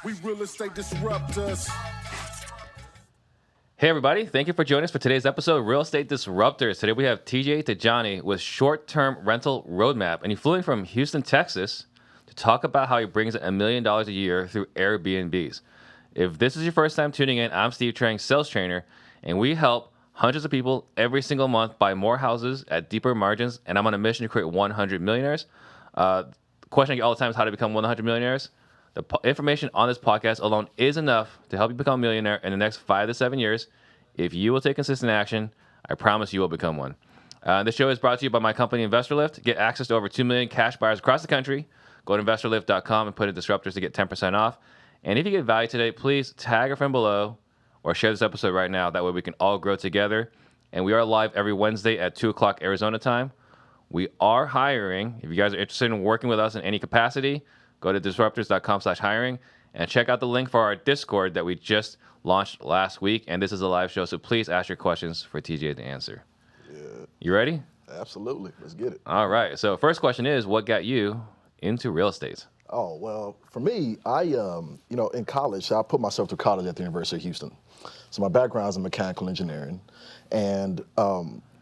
We real estate disruptors. Hey everybody, thank you for joining us for today's episode of Real Estate Disruptors. Today we have TJ Tijani with Short-Term Rental Roadmap, and he flew in from Houston, Texas to talk about how he brings in $1 million a year through Airbnbs. If this is your first time tuning in, I'm Steve Trang, sales trainer, and we help hundreds of people every single month buy more houses at deeper margins, and I'm on a mission to create 100 millionaires. The question I get all the time is how to become 100 millionaires. The information on this podcast alone is enough to help you become a millionaire in the next 5 to 7 years. If you will take consistent action, I promise you will become one. The show is brought to you by my company, InvestorLift. Get access to over 2 million cash buyers across the country. Go to InvestorLift.com and put in Disruptors to get 10% off. And if you get value today, please tag a friend below or share this episode right now. That way we can all grow together. And we are live every Wednesday at 2 o'clock Arizona time. We are hiring. If you guys are interested in working with us in any capacity, go to disruptors.com/hiring and check out the link for our Discord that we just launched last week. And this is a live show, so please ask your questions for TJ to answer. Yeah. You ready? Absolutely. Let's get it. All right. So first question is, what got you into real estate? Oh, well, for me, in college, I put myself through college at the University of Houston. So my background is in mechanical engineering. And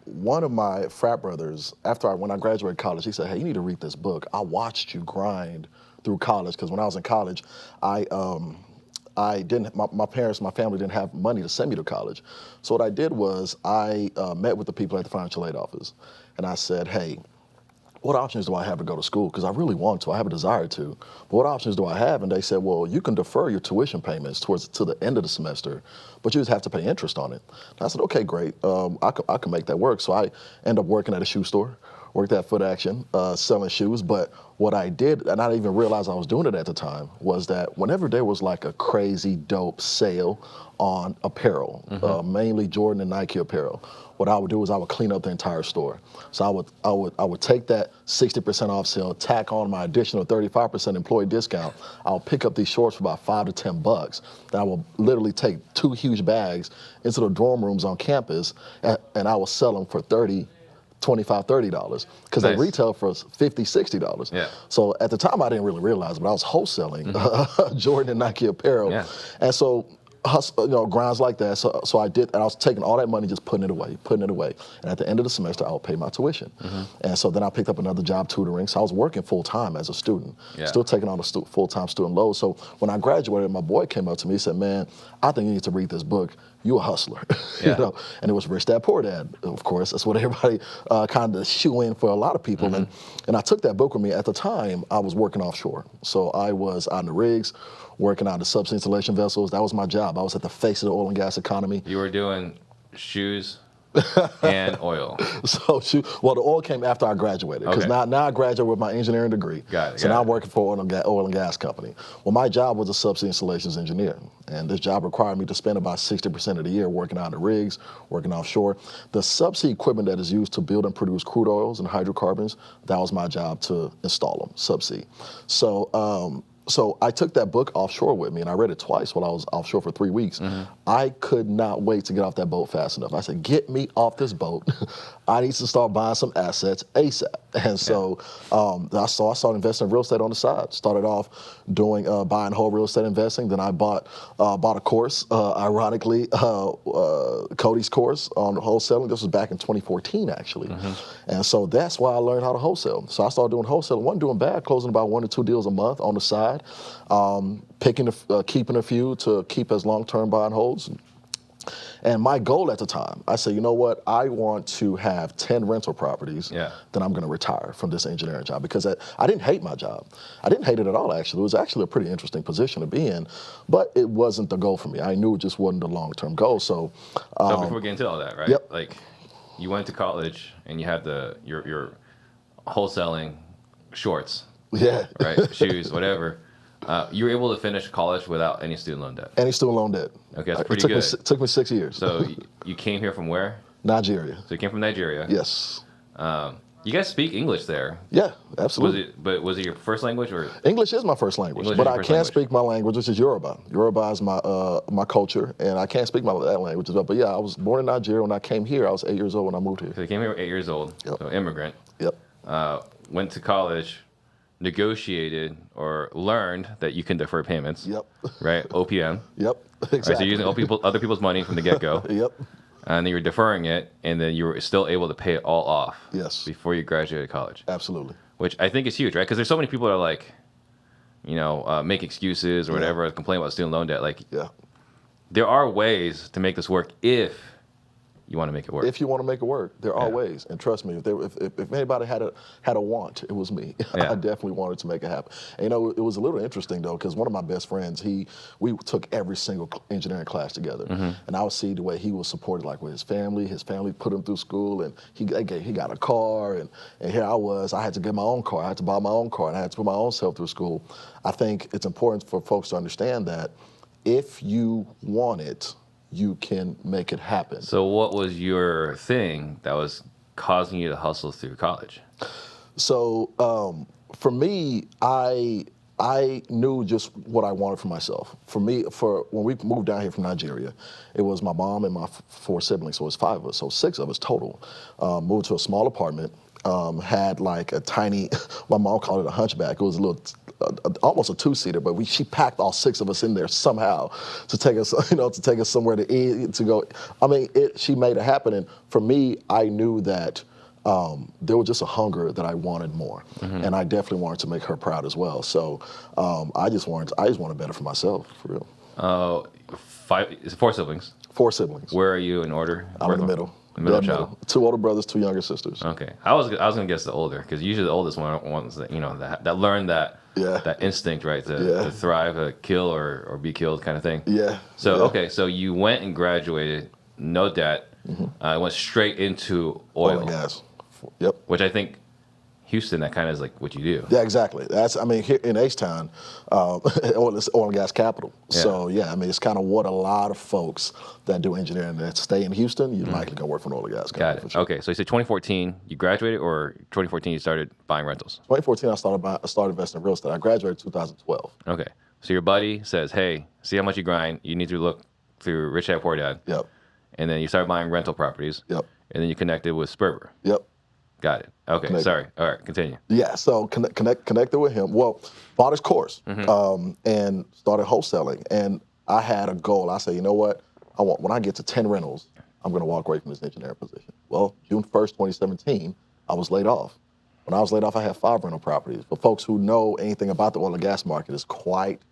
one of my frat brothers, when I graduated college, he said, hey, you need to read this book. I watched you grind through college, because when I was in college, my family didn't have money to send me to college. So what I did was I met with the people at the financial aid office, and I said, hey, what options do I have to go to school? Because I really want to, I have a desire to, but what options do I have? And they said, well, you can defer your tuition payments to the end of the semester, but you just have to pay interest on it. And I said, okay, great, I can make that work. So I ended up working at a shoe store, worked at Foot Action, selling shoes. But what I did, and I didn't even realize I was doing it at the time, was that whenever there was like a crazy dope sale on apparel, mainly Jordan and Nike apparel, what I would do is I would clean up the entire store. So I would take that 60% off sale, tack on my additional 35% employee discount. I'll pick up these shorts for about $5 to $10. Then I will literally take 2 huge bags into the dorm rooms on campus, and I will sell them for $25, $30, because they retail for $50, $60. Yeah. So at the time I didn't really realize it, but I was wholesaling Jordan and Nike apparel. Yeah. And so grinds like that. So I did, and I was taking all that money, just putting it away. And at the end of the semester, I would pay my tuition. And so then I picked up another job tutoring. So I was working full time as a student, still taking on the full-time student load. So when I graduated, my boy came up to me, he said, man, I think you need to read this book. You a hustler, And it was Rich Dad Poor Dad, of course. That's what everybody kind of shoe in for a lot of people. And I took that book with me. At the time, I was working offshore. So I was on the rigs, working on the subsea installation vessels. That was my job. I was at the face of the oil and gas economy. You were doing shoes and oil. The oil came after I graduated, because now I graduated with my engineering degree. So now I'm working for an oil and gas company. Well, my job was a subsea installations engineer, and this job required me to spend about 60% of the year working on the rigs, working offshore. The subsea equipment that is used to build and produce crude oils and hydrocarbons, that was my job to install them, subsea. So I took that book offshore with me, and I read it twice while I was offshore for 3 weeks. I could not wait to get off that boat fast enough. I said, get me off this boat. I need to start buying some assets ASAP. And so I started investing in real estate on the side. Started off doing buy and hold real estate investing. Then I bought a course, ironically, Cody's course on wholesaling. This was back in 2014, actually. And so that's why I learned how to wholesale. So I started doing wholesaling. Wasn't doing bad, closing about 1 to 2 deals a month on the side, keeping a few to keep as long-term buy and holds. And my goal at the time, I said, you know what? I want to have 10 rental properties. Then I'm going to retire from this engineering job, because I didn't hate my job. I didn't hate it at all, actually. It was actually a pretty interesting position to be in, but it wasn't the goal for me. I knew it just wasn't the long-term goal. So before we get into all that, right? Yep. Like, you went to college and you had your wholesaling shorts. Yeah. Right? Shoes, whatever. You were able to finish college without any student loan debt. Any student loan debt. Okay, that's pretty good. It took me 6 years. So you came here from where? Nigeria. So you came from Nigeria. Yes. You guys speak English there. Yeah, absolutely. Was it your first language, or? English is my first language, but I can't speak my language, which is Yoruba. Yoruba is my culture, and I can't speak that language as well. But yeah, I was born in Nigeria. When I came here, I was 8 years old when I moved here. So you came here at 8 years old. Yep. So immigrant. Yep. Went to college. negotiated or learned that you can defer payments. Yep. Right? OPM. Yep. Right? Exactly. So you're using other people's money from the get-go. Yep. And then you were deferring it, and then you were still able to pay it all off. Yes. Before you graduated college. Absolutely. Which I think is huge, right? Because there's so many people that are like, make excuses or whatever, complain about student loan debt. Like, there are ways to make this work if you want to make it work. If you want to make it work, there are ways. And trust me, if anybody had a want, it was me. Yeah. I definitely wanted to make it happen. And, it was a little interesting, though, because one of my best friends, we took every single engineering class together. And I would see the way he was supported, like with his family. His family put him through school, and he got a car. And here I was. I had to get my own car. I had to buy my own car, and I had to put my own self through school. I think it's important for folks to understand that if you want it, you can make it happen. So what was your thing that was causing you to hustle through college? So for me, I knew just what I wanted for myself. For me, when we moved down here from Nigeria, it was my mom and my 4 siblings, so it's 5 of us, so 6 of us total. Moved to a small apartment, had like a tiny, my mom called it a hunchback. It was a little, almost a 2-seater, but she packed all 6 of us in there somehow to take us, to take us somewhere to eat, to go. I mean, she made it happen. And for me, I knew that there was just a hunger that I wanted more, and I definitely wanted to make her proud as well. So I just wanted better for myself, for real. 4 siblings. 4 siblings. Where are you in order? I'm in the middle. The middle child. 2 older brothers, 2 younger sisters. Okay, I was gonna guess the older, because usually the oldest ones that that learn that instinct, right, to thrive, kill or be killed, kind of thing. Yeah. So okay, so you went and graduated, no debt, went straight into oil and gas. Yep. Which I think Houston, that kind of is like what you do. Yeah, exactly. Here in H-Town, oil and gas capital. Yeah. So it's kind of what a lot of folks that do engineering that stay in Houston, you're likely gonna work for an oil and gas company. Got it. Sure. Okay, so you said 2014 you graduated, or 2014 you started buying rentals? 2014 I started investing in real estate. I graduated in 2012. Okay, so your buddy says, "Hey, see how much you grind. You need to look through Rich Dad Poor Dad." Yep. And then you started buying rental properties. Yep. And then you connected with Sperber. Yep. Got it. Okay, Connected. Sorry. All right, continue. Yeah, so connected with him. Well, bought his course and started wholesaling. And I had a goal. I said, you know what? When I get to 10 rentals, I'm going to walk away from this engineering position. Well, June 1st, 2017, I was laid off. When I was laid off, I had 5 rental properties. For folks who know anything about the oil and gas market, it's quite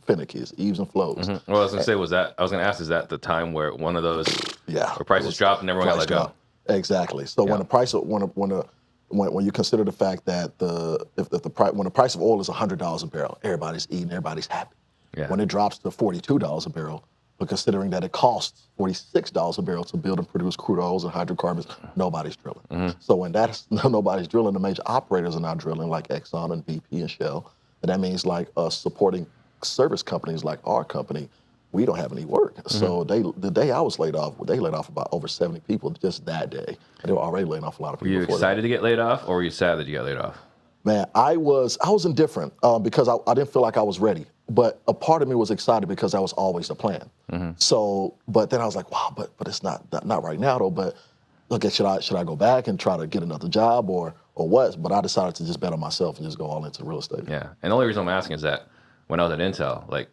finicky. It's ebbs and flows. Well, I was going to say, I was going to ask, is that the time where one of those where prices dropped and everyone got let go? Exactly. So when the price of when you consider the fact that when the price of oil is $100 a barrel, everybody's eating, everybody's happy. Yeah. When it drops to $42 a barrel, but considering that it costs $46 a barrel to build and produce crude oils and hydrocarbons, nobody's drilling. So when nobody's drilling, the major operators are not drilling, like Exxon and BP and Shell. And that means like us supporting service companies like our company, we don't have any work. So the day I was laid off, they laid off about over 70 people just that day. And they were already laying off a lot of people. Were you excited to get laid off, or were you sad that you got laid off? Man, I was indifferent because I didn't feel like I was ready. But a part of me was excited because that was always the plan. So, but then I was like, wow, but it's not right now though. But look, should I go back and try to get another job or what? But I decided to just bet on myself and just go all into real estate. Yeah, and the only reason I'm asking is that when I was at Intel, like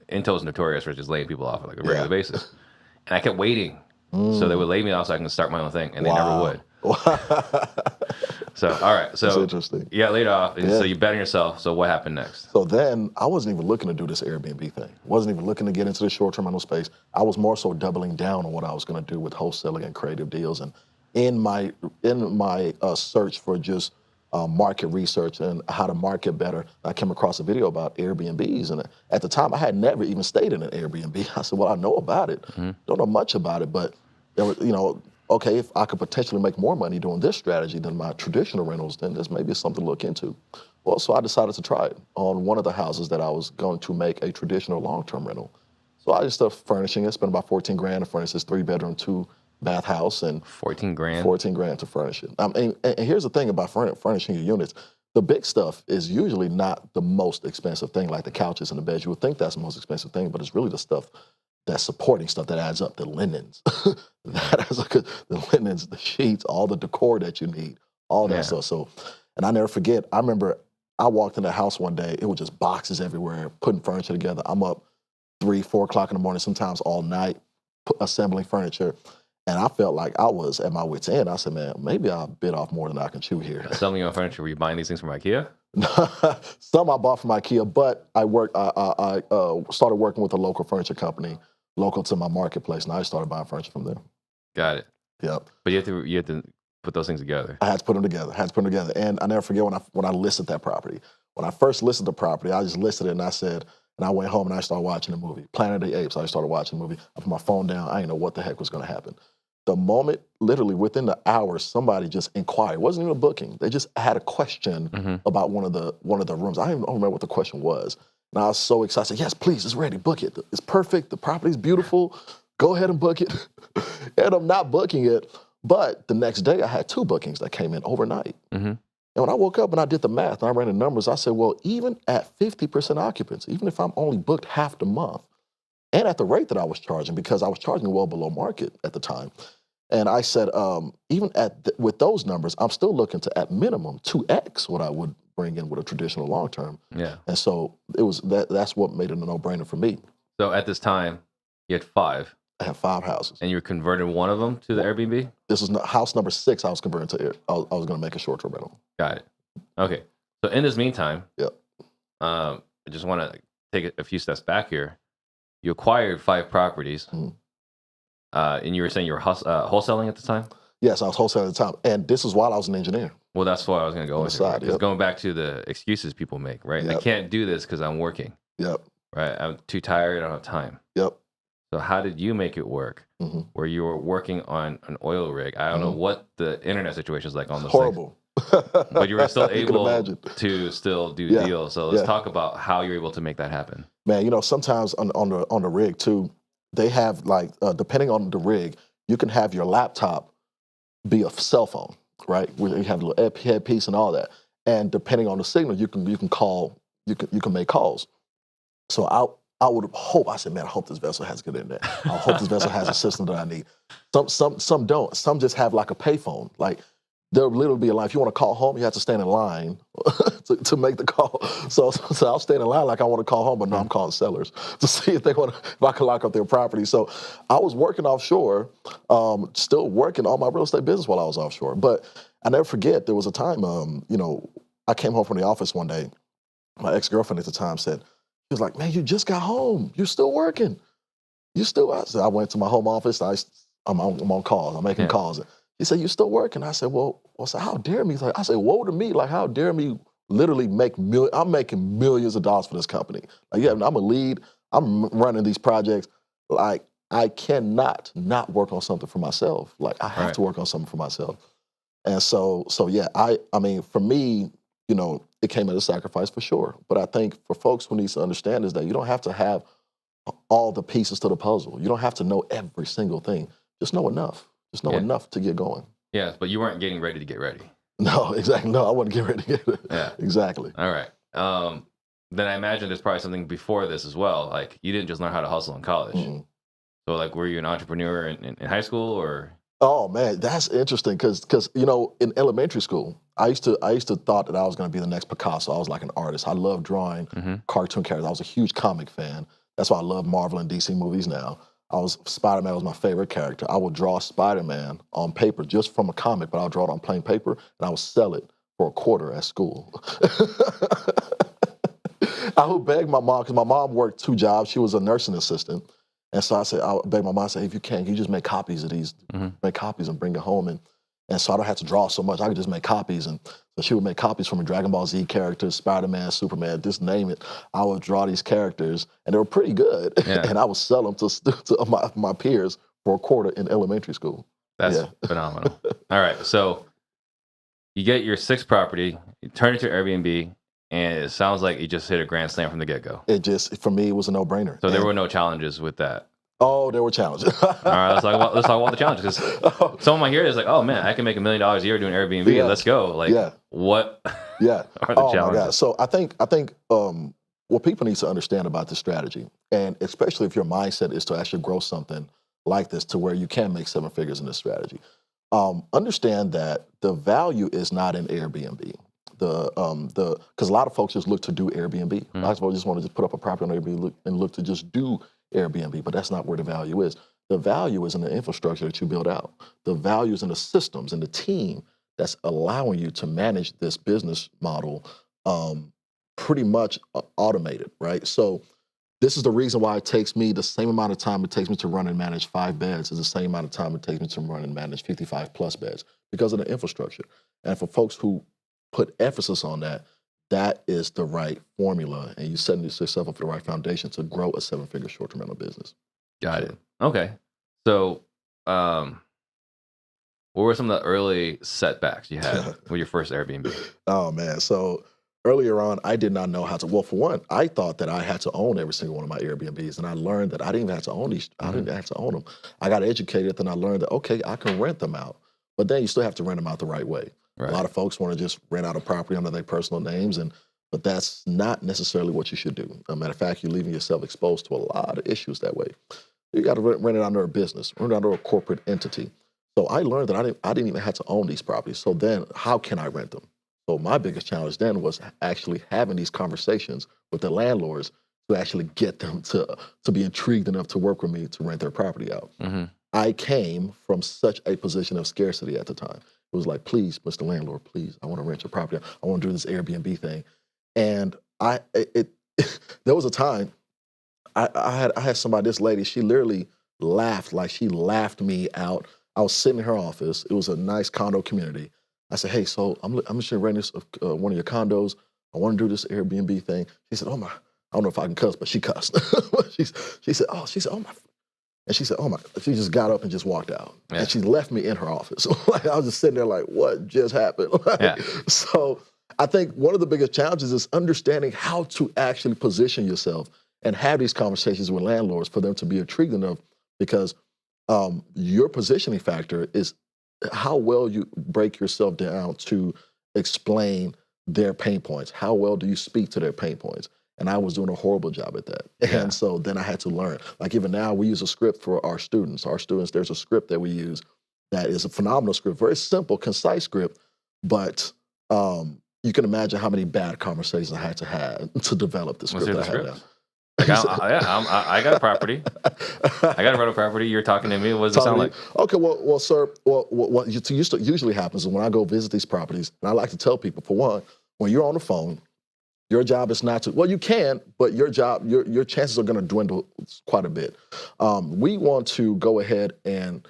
Intel's notorious for just laying people off on like a regular basis, and I kept waiting so they would lay me off so I can start my own thing, and they never would. So, all right. So, that's interesting. You got laid off, and so you bet on yourself. So what happened next? So then I wasn't even looking to do this Airbnb thing. Wasn't even looking to get into the short-term rental space. I was more so doubling down on what I was going to do with wholesaling and creative deals. And in my search for just market research and how to market better, I came across a video about Airbnbs. And at the time, I had never even stayed in an Airbnb. I said, well, I know about it. Don't know much about it, but there was, okay, if I could potentially make more money doing this strategy than my traditional rentals, then there's maybe something to look into. Well, so I decided to try it on one of the houses that I was going to make a traditional long-term rental. So I just started furnishing it, spent about $14,000 to furnish this 3-bedroom, 2-bath house. And $14,000? $14,000 to furnish it. And here's the thing about furnishing your units. The big stuff is usually not the most expensive thing, like the couches and the beds. You would think that's the most expensive thing, but it's really the stuff that's supporting stuff that adds up, the linens, the linens, the sheets, all the decor that you need, all that stuff. So, and I never forget, I remember I walked in the house one day, it was just boxes everywhere, putting furniture together. I'm up 3, 4 o'clock in the morning, sometimes all night, assembling furniture. And I felt like I was at my wit's end. I said, man, maybe I bit off more than I can chew here. Assembling your own furniture, were you buying these things from IKEA? Some I bought from IKEA, but I started working with a local furniture company, local to my marketplace, and I started buying furniture from them. Got it. Yep. But you have to put those things together. I had to put them together. And I never forget when I listed that property. When I first listed the property, I just listed it and I said, and I went home and I started watching the movie. Planet of the Apes, I started watching the movie. I put my phone down. I didn't know what the heck was going to happen. The moment, literally within the hours, somebody just inquired. It wasn't even a booking. They just had a question about one of the rooms. I don't remember what the question was. And I was so excited. I said, yes, please, it's ready. Book it. It's perfect. The property's beautiful. Go ahead and book it. And I'm not booking it. But the next day, I had 2 bookings that came in overnight. And when I woke up and I did the math and I ran the numbers, I said, well, even at 50% occupancy, even if I'm only booked half the month, and at the rate that I was charging, because I was charging well below market at the time. And I said, even with those numbers, I'm still looking to, at minimum, 2x what I would bring in with a traditional long-term. Yeah. And so it was that's what made it a no-brainer for me. So at this time, you had 5. I had 5 houses. And you converted one of them to the Airbnb? This was house number 6 I was converting to I was going to make a short-term rental. Got it. Okay. So in this meantime, I just want to take a few steps back here. You acquired 5 properties, and you were saying you were wholesaling at the time? Yes, I was wholesaling at the time, and this is while I was an engineer. Well, that's what I was going to go into. Right? Because going back to the excuses people make, right? I can't do this because I'm working. Right? I'm too tired. I don't have time. So how did you make it work where you were working on an oil rig? I don't know what the internet situation is like on those horrible. But you were still able to still do deals. So let's talk about how you're able to make that happen. Man, you know, sometimes on the rig too, they have like, depending on the rig, you can have your laptop be a cell phone, right? Where you have a little headpiece and all that. And depending on the signal, you can make calls. So I would hope, I said, man, I hope this vessel has good internet. I hope this vessel has a system that I need. Some don't. Some just have like a payphone. Like there'll literally be a line. If you want to call home, you have to stand in line to make the call. So I'll stand in line like I want to call home, but no, I'm calling sellers to see if I can lock up their property. So I was working offshore, still working on my real estate business while I was offshore. But I never forget, there was a time, I came home from the office one day. My ex-girlfriend at the time said, she was like, man, you just got home. You're still working. I went to my home office. I'm on calls. I'm making calls. He said, you still working? I said, well, how dare me? I said, woe to me. Like, how dare me literally I'm making millions of dollars for this company. Like, yeah, I'm a lead. I'm running these projects. Like, I cannot not work on something for myself. Like, I have to work on something for myself. And so yeah, I mean, for me, it came at a sacrifice for sure. But I think for folks who need to understand is that you don't have to have all the pieces to the puzzle. You don't have to know every single thing. Just know enough. Just know enough to get going. Yeah, but you weren't getting ready to get ready. No, exactly. No, I wasn't getting ready to get ready. Yeah. Exactly. All right. Then I imagine there's probably something before this as well. Like, you didn't just learn how to hustle in college. So, like, were you an entrepreneur in high school or? Oh, man, that's interesting because in elementary school, I used to thought that I was going to be the next Picasso. I was like an artist. I loved drawing cartoon characters. I was a huge comic fan. That's why I love Marvel and DC movies now. Spider-Man was my favorite character. I would draw Spider-Man on paper just from a comic, but I'll draw it on plain paper, and I would sell it for $0.25 at school. I would beg my mom, because my mom worked 2 jobs. She was a nursing assistant. And so I would beg my mom, say, if you can you just make copies of these, make copies and bring it home. And so I don't have to draw so much. I could just make copies. And so she would make copies from a Dragon Ball Z characters, Spider-Man, Superman, just name it. I would draw these characters, and they were pretty good. Yeah. And I would sell them to my peers for $0.25 in elementary school. That's phenomenal. All right. So you get your 6th property, you turn it to Airbnb, and it sounds like you just hit a grand slam from the get-go. For me, it was a no-brainer. So there were no challenges with that? Oh, there were challenges. All right, let's talk about the challenges. Because someone might hear it is like, oh man, I can make $1 million a year doing Airbnb. Yeah. Let's go. Like, what are the challenges? My God. So I think what people need to understand about this strategy, and especially if your mindset is to actually grow something like this to where you can make 7 figures in this strategy, understand that the value is not in Airbnb. because a lot of folks just look to do Airbnb. A lot of folks just want to just put up a property on Airbnb and look to just do Airbnb, but that's not where the value is. The value is in the infrastructure that you build out. The value is in the systems and the team that's allowing you to manage this business model pretty much automated, right? So this is the reason why it takes me the same amount of time it takes me to run and manage 5 beds is the same amount of time it takes me to run and manage 55 plus beds because of the infrastructure. And for folks who put emphasis on that, that is the right formula. And you're setting yourself up for the right foundation to grow a 7-figure short-term rental business. Got it. Okay. So what were some of the early setbacks you had with your first Airbnb? Oh, man. So earlier on, I did not know how to. Well, for one, I thought that I had to own every single one of my Airbnbs, and I learned that I didn't even have to own these. I didn't have to own them. I got educated, then I learned that okay, I can rent them out, but then you still have to rent them out the right way. Right. A lot of folks want to just rent out a property under their personal names, but that's not necessarily what you should do. As a matter of fact, you're leaving yourself exposed to a lot of issues that way. You got to rent it under a business, rent it under a corporate entity. So I learned that I didn't even have to own these properties. So then, how can I rent them? So my biggest challenge then was actually having these conversations with the landlords to actually get them to be intrigued enough to work with me to rent their property out. Mm-hmm. I came from such a position of scarcity at the time. It was like, please, Mr. Landlord, please, I want to rent your property out. I want to do this Airbnb thing. And there was a time I had somebody, this lady, she literally laughed, like she laughed me out. I was sitting in her office. It was a nice condo community. I said, hey, so I'm just gonna rent this one of your condos. I want to do this Airbnb thing. She said, oh my, I don't know if I can cuss, but she cussed. she said, oh my. And she said, oh my, she just got up and just walked out. Yeah. And she left me in her office. Like, I was just sitting there like, what just happened? So I think one of the biggest challenges is understanding how to actually position yourself and have these conversations with landlords for them to be intrigued enough, because your positioning factor is how well you break yourself down to explain their pain points. How well do you speak to their pain points? And I was doing a horrible job at that. Yeah. And so then I had to learn. Like even now, we use a script for our students. There's a script that we use that is a phenomenal script, very simple, concise script, but you can imagine how many bad conversations I had to have to develop the script. Like, I got a property. I got a rental property. You're talking to me. What does it sound like? Okay, well, sir, what usually happens is when I go visit these properties, and I like to tell people, for one, when you're on the phone, your job is not to, well, you can, but your chances are going to dwindle quite a bit. We want to go ahead and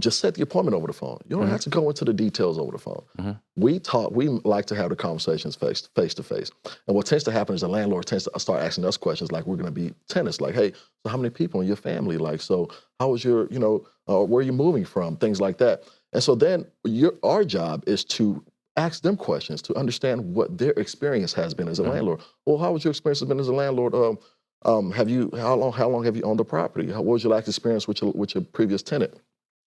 just set the appointment over the phone. You don't have to go into the details over the phone. Mm-hmm. We like to have the conversations face to face. And what tends to happen is the landlord tends to start asking us questions like we're going to be tenants, like, hey, so how many people in your family? Like, so how was your, where are you moving from? Things like that. And so then our job is to ask them questions to understand what their experience has been as a landlord. Well, how was your experience been as a landlord? How long have you owned the property? What was your last experience with your previous tenant?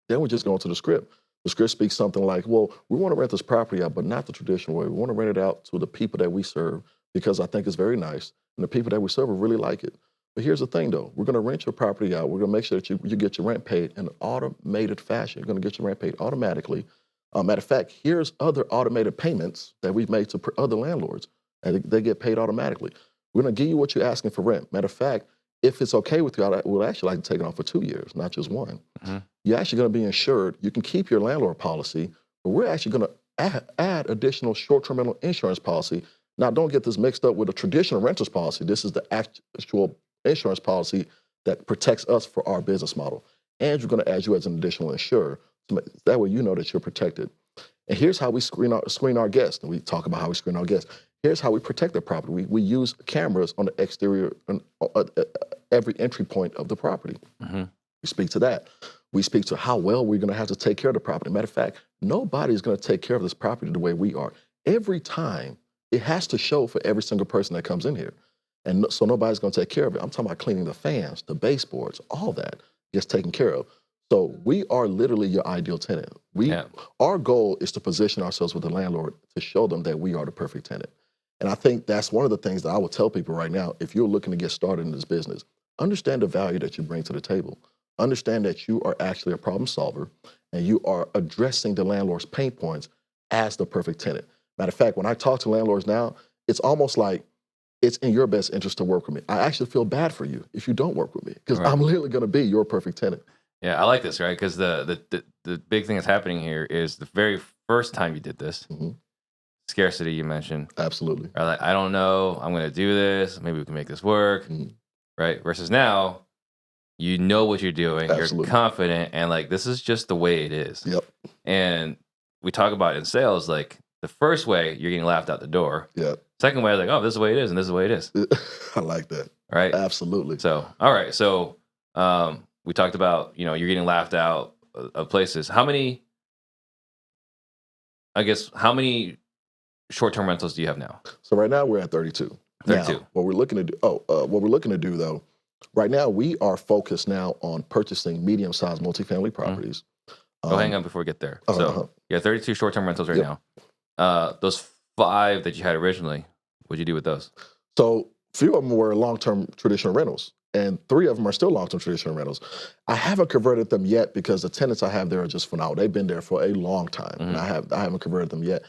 Then we just go into the script. The script speaks something like, well, we want to rent this property out, but not the traditional way. We want to rent it out to the people that we serve because I think it's very nice, and the people that we serve will really like it. But here's the thing, though. We're going to rent your property out. We're going to make sure that you get your rent paid in an automated fashion. You're going to get your rent paid automatically. Matter of fact, here's other automated payments that we've made to other landlords, and they get paid automatically. We're going to give you what you're asking for rent. Matter of fact, if it's okay with you, we'll actually like to take it on for 2 years, not just one. Mm-hmm. You're actually going to be insured. You can keep your landlord policy, but we're actually going to add additional short-term rental insurance policy. Now, don't get this mixed up with a traditional renter's policy. This is the actual insurance policy that protects us for our business model. And we're going to add you as an additional insurer. So that way you know that you're protected. And here's how we screen our guests. And we talk about how we screen our guests. Here's how we protect the property. We use cameras on the exterior, every entry point of the property. Mm-hmm. We speak to that. We speak to how well we're going to have to take care of the property. Matter of fact, nobody's going to take care of this property the way we are. Every time, it has to show for every single person that comes in here. And so nobody's going to take care of it. I'm talking about cleaning the fans, the baseboards, all that gets taken care of. So we are literally your ideal tenant. Our goal is to position ourselves with the landlord to show them that we are the perfect tenant. And I think that's one of the things that I would tell people right now. If you're looking to get started in this business, understand the value that you bring to the table. Understand that you are actually a problem solver and you are addressing the landlord's pain points as the perfect tenant. Matter of fact, when I talk to landlords now, it's almost like it's in your best interest to work with me. I actually feel bad for you if you don't work with me because Right. I'm literally going to be your perfect tenant. Yeah, I like this, right? Because the big thing that's happening here is the very first time you did this, hmm scarcity you mentioned, Absolutely. or like, I don't know, I'm going to do this. Maybe we can make this work, Mhm. right? Versus now, you know what you're doing, Absolutely. you're confident, and like this is just the way it is. Yep. And we talk about in sales, like the first way you're getting laughed out the door. Yep. Second way, like, oh, this is the way it is, and this is the way it is, I like that. right? Absolutely. So, all right. So, we talked about, you're getting laughed out of places. How many short-term rentals do you have now? So right now we're at 32. 32. Now, what we're looking to do, what we're looking to do though, right now we are focused now on purchasing medium-sized multifamily properties. Hang on before we get there. uh-huh, So, uh-huh. you have 32 short-term rentals right Yep. now. Those 5 that you had originally, what'd you do with those? So a few of them were long-term traditional rentals, and 3 of them are still long-term traditional rentals. I haven't converted them yet because the tenants I have there are just phenomenal. They've been there for a long time, and I haven't converted them yet.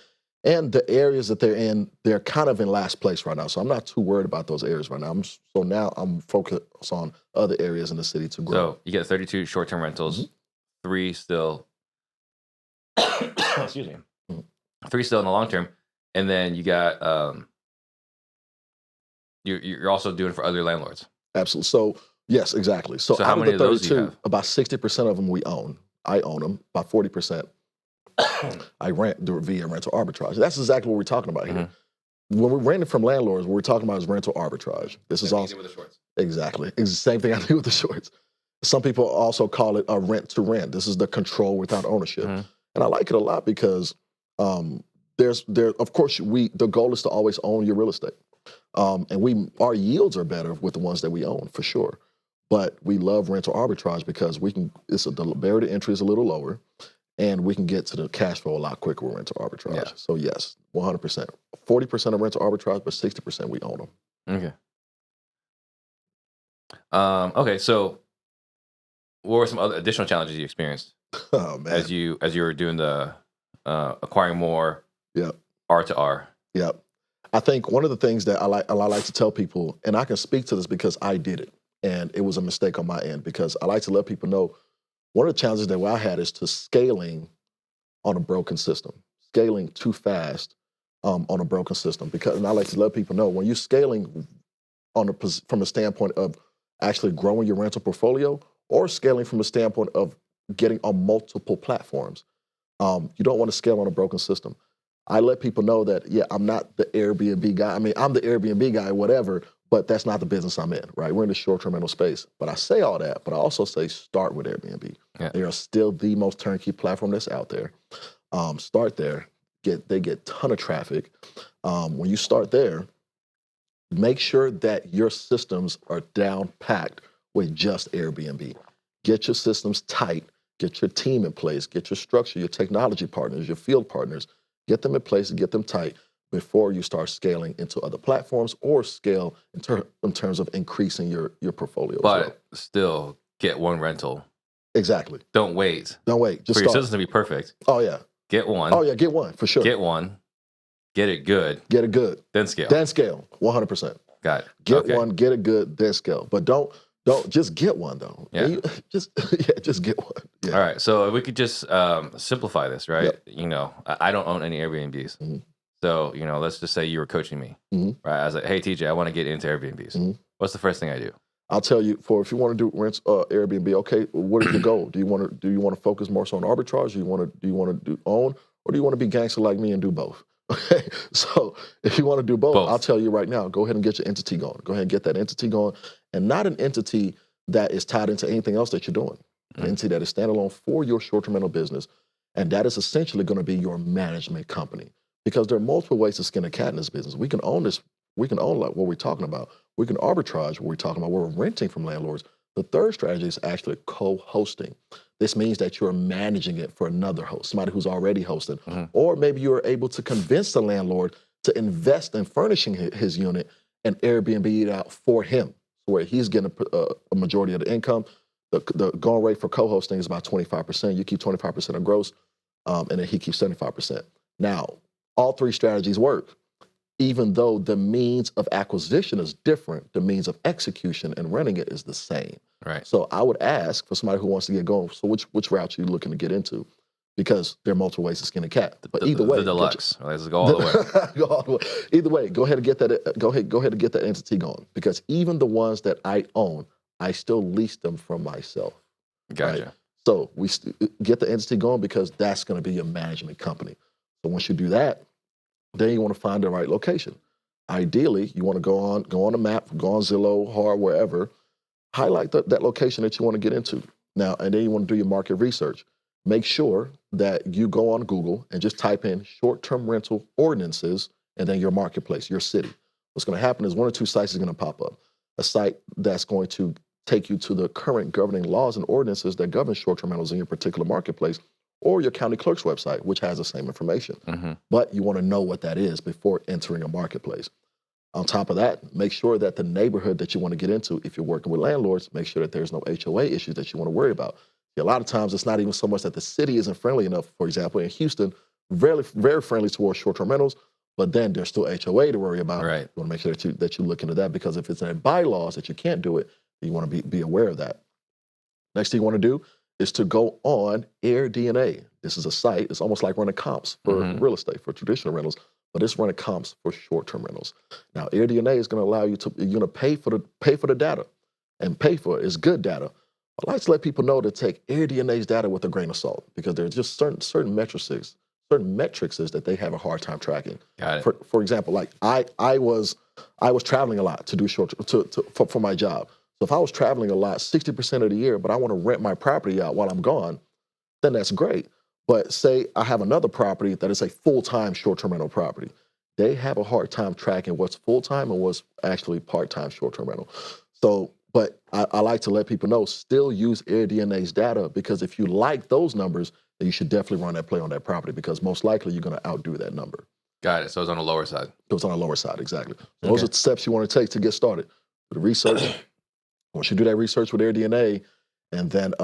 And the areas that they're in, they're kind of in last place right now. So I'm not too worried about those areas right now. Now I'm focused on other areas in the city to grow. So, you get 32 short-term rentals, 3 still, excuse me, Mhm. 3 still in the long term, and then you got, you're also doing for other landlords. Absolutely. So yes, exactly. So how out many of of the those do you 32, have? about 60% of them we own. I own them. About 40%. I rent via rental arbitrage. That's exactly what we're talking about here. When we're renting from landlords, what we're talking about is rental arbitrage. This is also with the shorts. exactly. It's the same thing I do with the shorts. Some people also call it a rent to rent. This is the control without ownership, and I like it a lot because of course the goal is to always own your real estate, and our yields are better with the ones that we own for sure. But we love rental arbitrage because the barrier to entry is a little lower, and we can get to the cash flow a lot quicker with rental arbitrage. Yeah. So yes, 100%. 40% of rental arbitrage, but 60% we own them. Okay. Okay. So, what were some other additional challenges you experienced Oh man. as you were doing the acquiring more Yep. R to R? Yep. I think one of the things that I like to tell people, and I can speak to this because I did it, and it was a mistake on my end, because I like to let people know one of the challenges that I had is to scaling on a broken system, scaling too fast on a broken system. And I like to let people know when you're scaling from a standpoint of actually growing your rental portfolio, or scaling from a standpoint of getting on multiple platforms, you don't want to scale on a broken system. I let people know that, yeah, I'm not the Airbnb guy. I mean, I'm the Airbnb guy, whatever, but that's not the business I'm in, right? We're in the short-term rental space. But I say all that, but I also say start with Airbnb. Yeah. They are still the most turnkey platform that's out there. Start there. They get a ton of traffic. When you start there, make sure that your systems are down packed with just Airbnb. Get your systems tight. Get your team in place. Get your structure, your technology partners, your field partners. Get them in place and get them tight before you start scaling into other platforms or scale in terms of increasing your portfolio. But still, get one rental. Exactly. Don't wait. Don't wait. Just for your start. systems to be perfect. Oh yeah. Get one. Oh yeah. Get one for sure. Get one. Get it good. Get it good. Then scale. Then scale. 100%. Got it. Get Okay. one. Get it good. Then scale. But don't just get one though. Yeah. Just get one. Yeah. All right. So if we could just simplify this, right? Yep. I don't own any Airbnbs. Mhm. So, let's just say you were coaching me, Mhm. right? I was like, hey, TJ, I want to get into Airbnbs. Mhm. What's the first thing I do? I'll tell you, if you want to do rents Airbnb, okay, what is your goal? Do you want to focus more so on arbitrage? Do you want to do own, or do you want to be gangster like me and do both? Okay, so if you want to do both, I'll tell you right now, go ahead and get your entity going. Go ahead and get that entity going, and not an entity that is tied into anything else that you're doing. An entity that is standalone for your short-term rental business, and that is essentially going to be your management company. Because there are multiple ways to skin a cat in this business. We can own this. We can own like what we're talking about. We can arbitrage what we're talking about. We're renting from landlords. The third strategy is actually co-hosting. This means that you're managing it for another host, somebody who's already hosted. Or maybe you're able to convince the landlord to invest in furnishing his unit and Airbnb it out for him, where he's getting a majority of the income. The going rate for co-hosting is about 25%. You keep 25% of gross, and then he keeps 75%. Now, all three strategies work. Even though the means of acquisition is different, the means of execution and running it is the same. Right. So I would ask for somebody who wants to get going, so which route are you looking to get into? Because there are multiple ways to skin a cat. But either way, the deluxe. Let's go all the way. Go all the way. Either way, go ahead and get that. Go ahead and get that entity going. Because even the ones that I own, I still lease them from myself. Gotcha. Right? So we get the entity going because that's going to be your management company. So once you do that, then you want to find the right location. Ideally, you want to go on the map, go on Zillow, Hard, wherever, highlight that location that you want to get into. Now, and then you want to do your market research. Make sure that you go on Google and just type in short-term rental ordinances and then your marketplace, your city. What's going to happen is one or two sites is going to pop up. A site that's going to take you to the current governing laws and ordinances that govern short-term rentals in your particular marketplace, or your county clerk's website, which has the same information. Mm-hmm. But you want to know what that is before entering a marketplace. On top of that, make sure that the neighborhood that you want to get into, if you're working with landlords, make sure that there's no HOA issues that you want to worry about. A lot of times, it's not even so much that the city isn't friendly enough. For example, in Houston, very, very friendly towards short-term rentals, but then there's still HOA to worry about. Right. You want to make sure that you look into that, because if it's in bylaws that you can't do it, you want to be aware of that. Next thing you want to do is to go on AirDNA. This is a site. It's almost like running comps for real estate, for traditional rentals, but it's running comps for short-term rentals. Now, AirDNA is going to allow you to, you're going to pay for the data, and pay for it is good data. I like to let people know to take AirDNA's data with a grain of salt, because there's just certain metrics that they have a hard time tracking. Got it. For example, like I was traveling a lot to do for my job. So if I was traveling a lot, 60% of the year, but I want to rent my property out while I'm gone, then that's great. But say I have another property that is a full-time short-term rental property. They have a hard time tracking what's full-time and what's actually part-time short-term rental. So, but I like to let people know, still use AirDNA's data, because if you like those numbers, then you should definitely run that play on that property, because most likely you're going to outdo that number. Got it. So it's on the lower side. So it's on the lower side, exactly. So those are the steps you want to take to get started. The research. Once you do that research with AirDNA, and then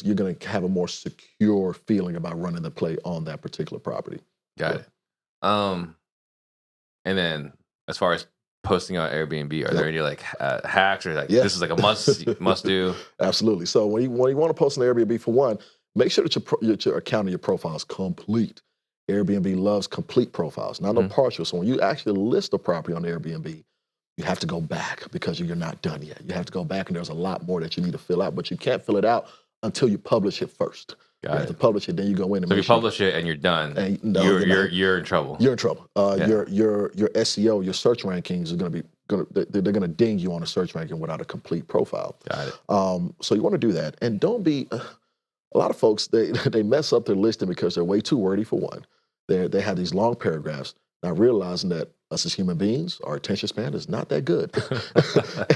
you're going to have a more secure feeling about running the play on that particular property. Got it. And then as far as posting on Airbnb, are there any like hacks, or like this is like a must do? Absolutely. So when you want to post on Airbnb, for one, make sure that your account and your profile is complete. Airbnb loves complete profiles, not no partial. So when you actually list a property on Airbnb, you have to go back, because you're not done yet. You have to go back, and there's a lot more that you need to fill out, but you can't fill it out until you publish it first. You have to publish it, then you go in and if you publish it and you're done, and you're in trouble. You're in trouble. Your SEO, your search rankings are they're gonna ding you on a search ranking without a complete profile. Got it. So you want to do that, and don't be. A lot of folks they mess up their listing because they're way too wordy, for one. They have these long paragraphs, not realizing that us as human beings, our attention span is not that good.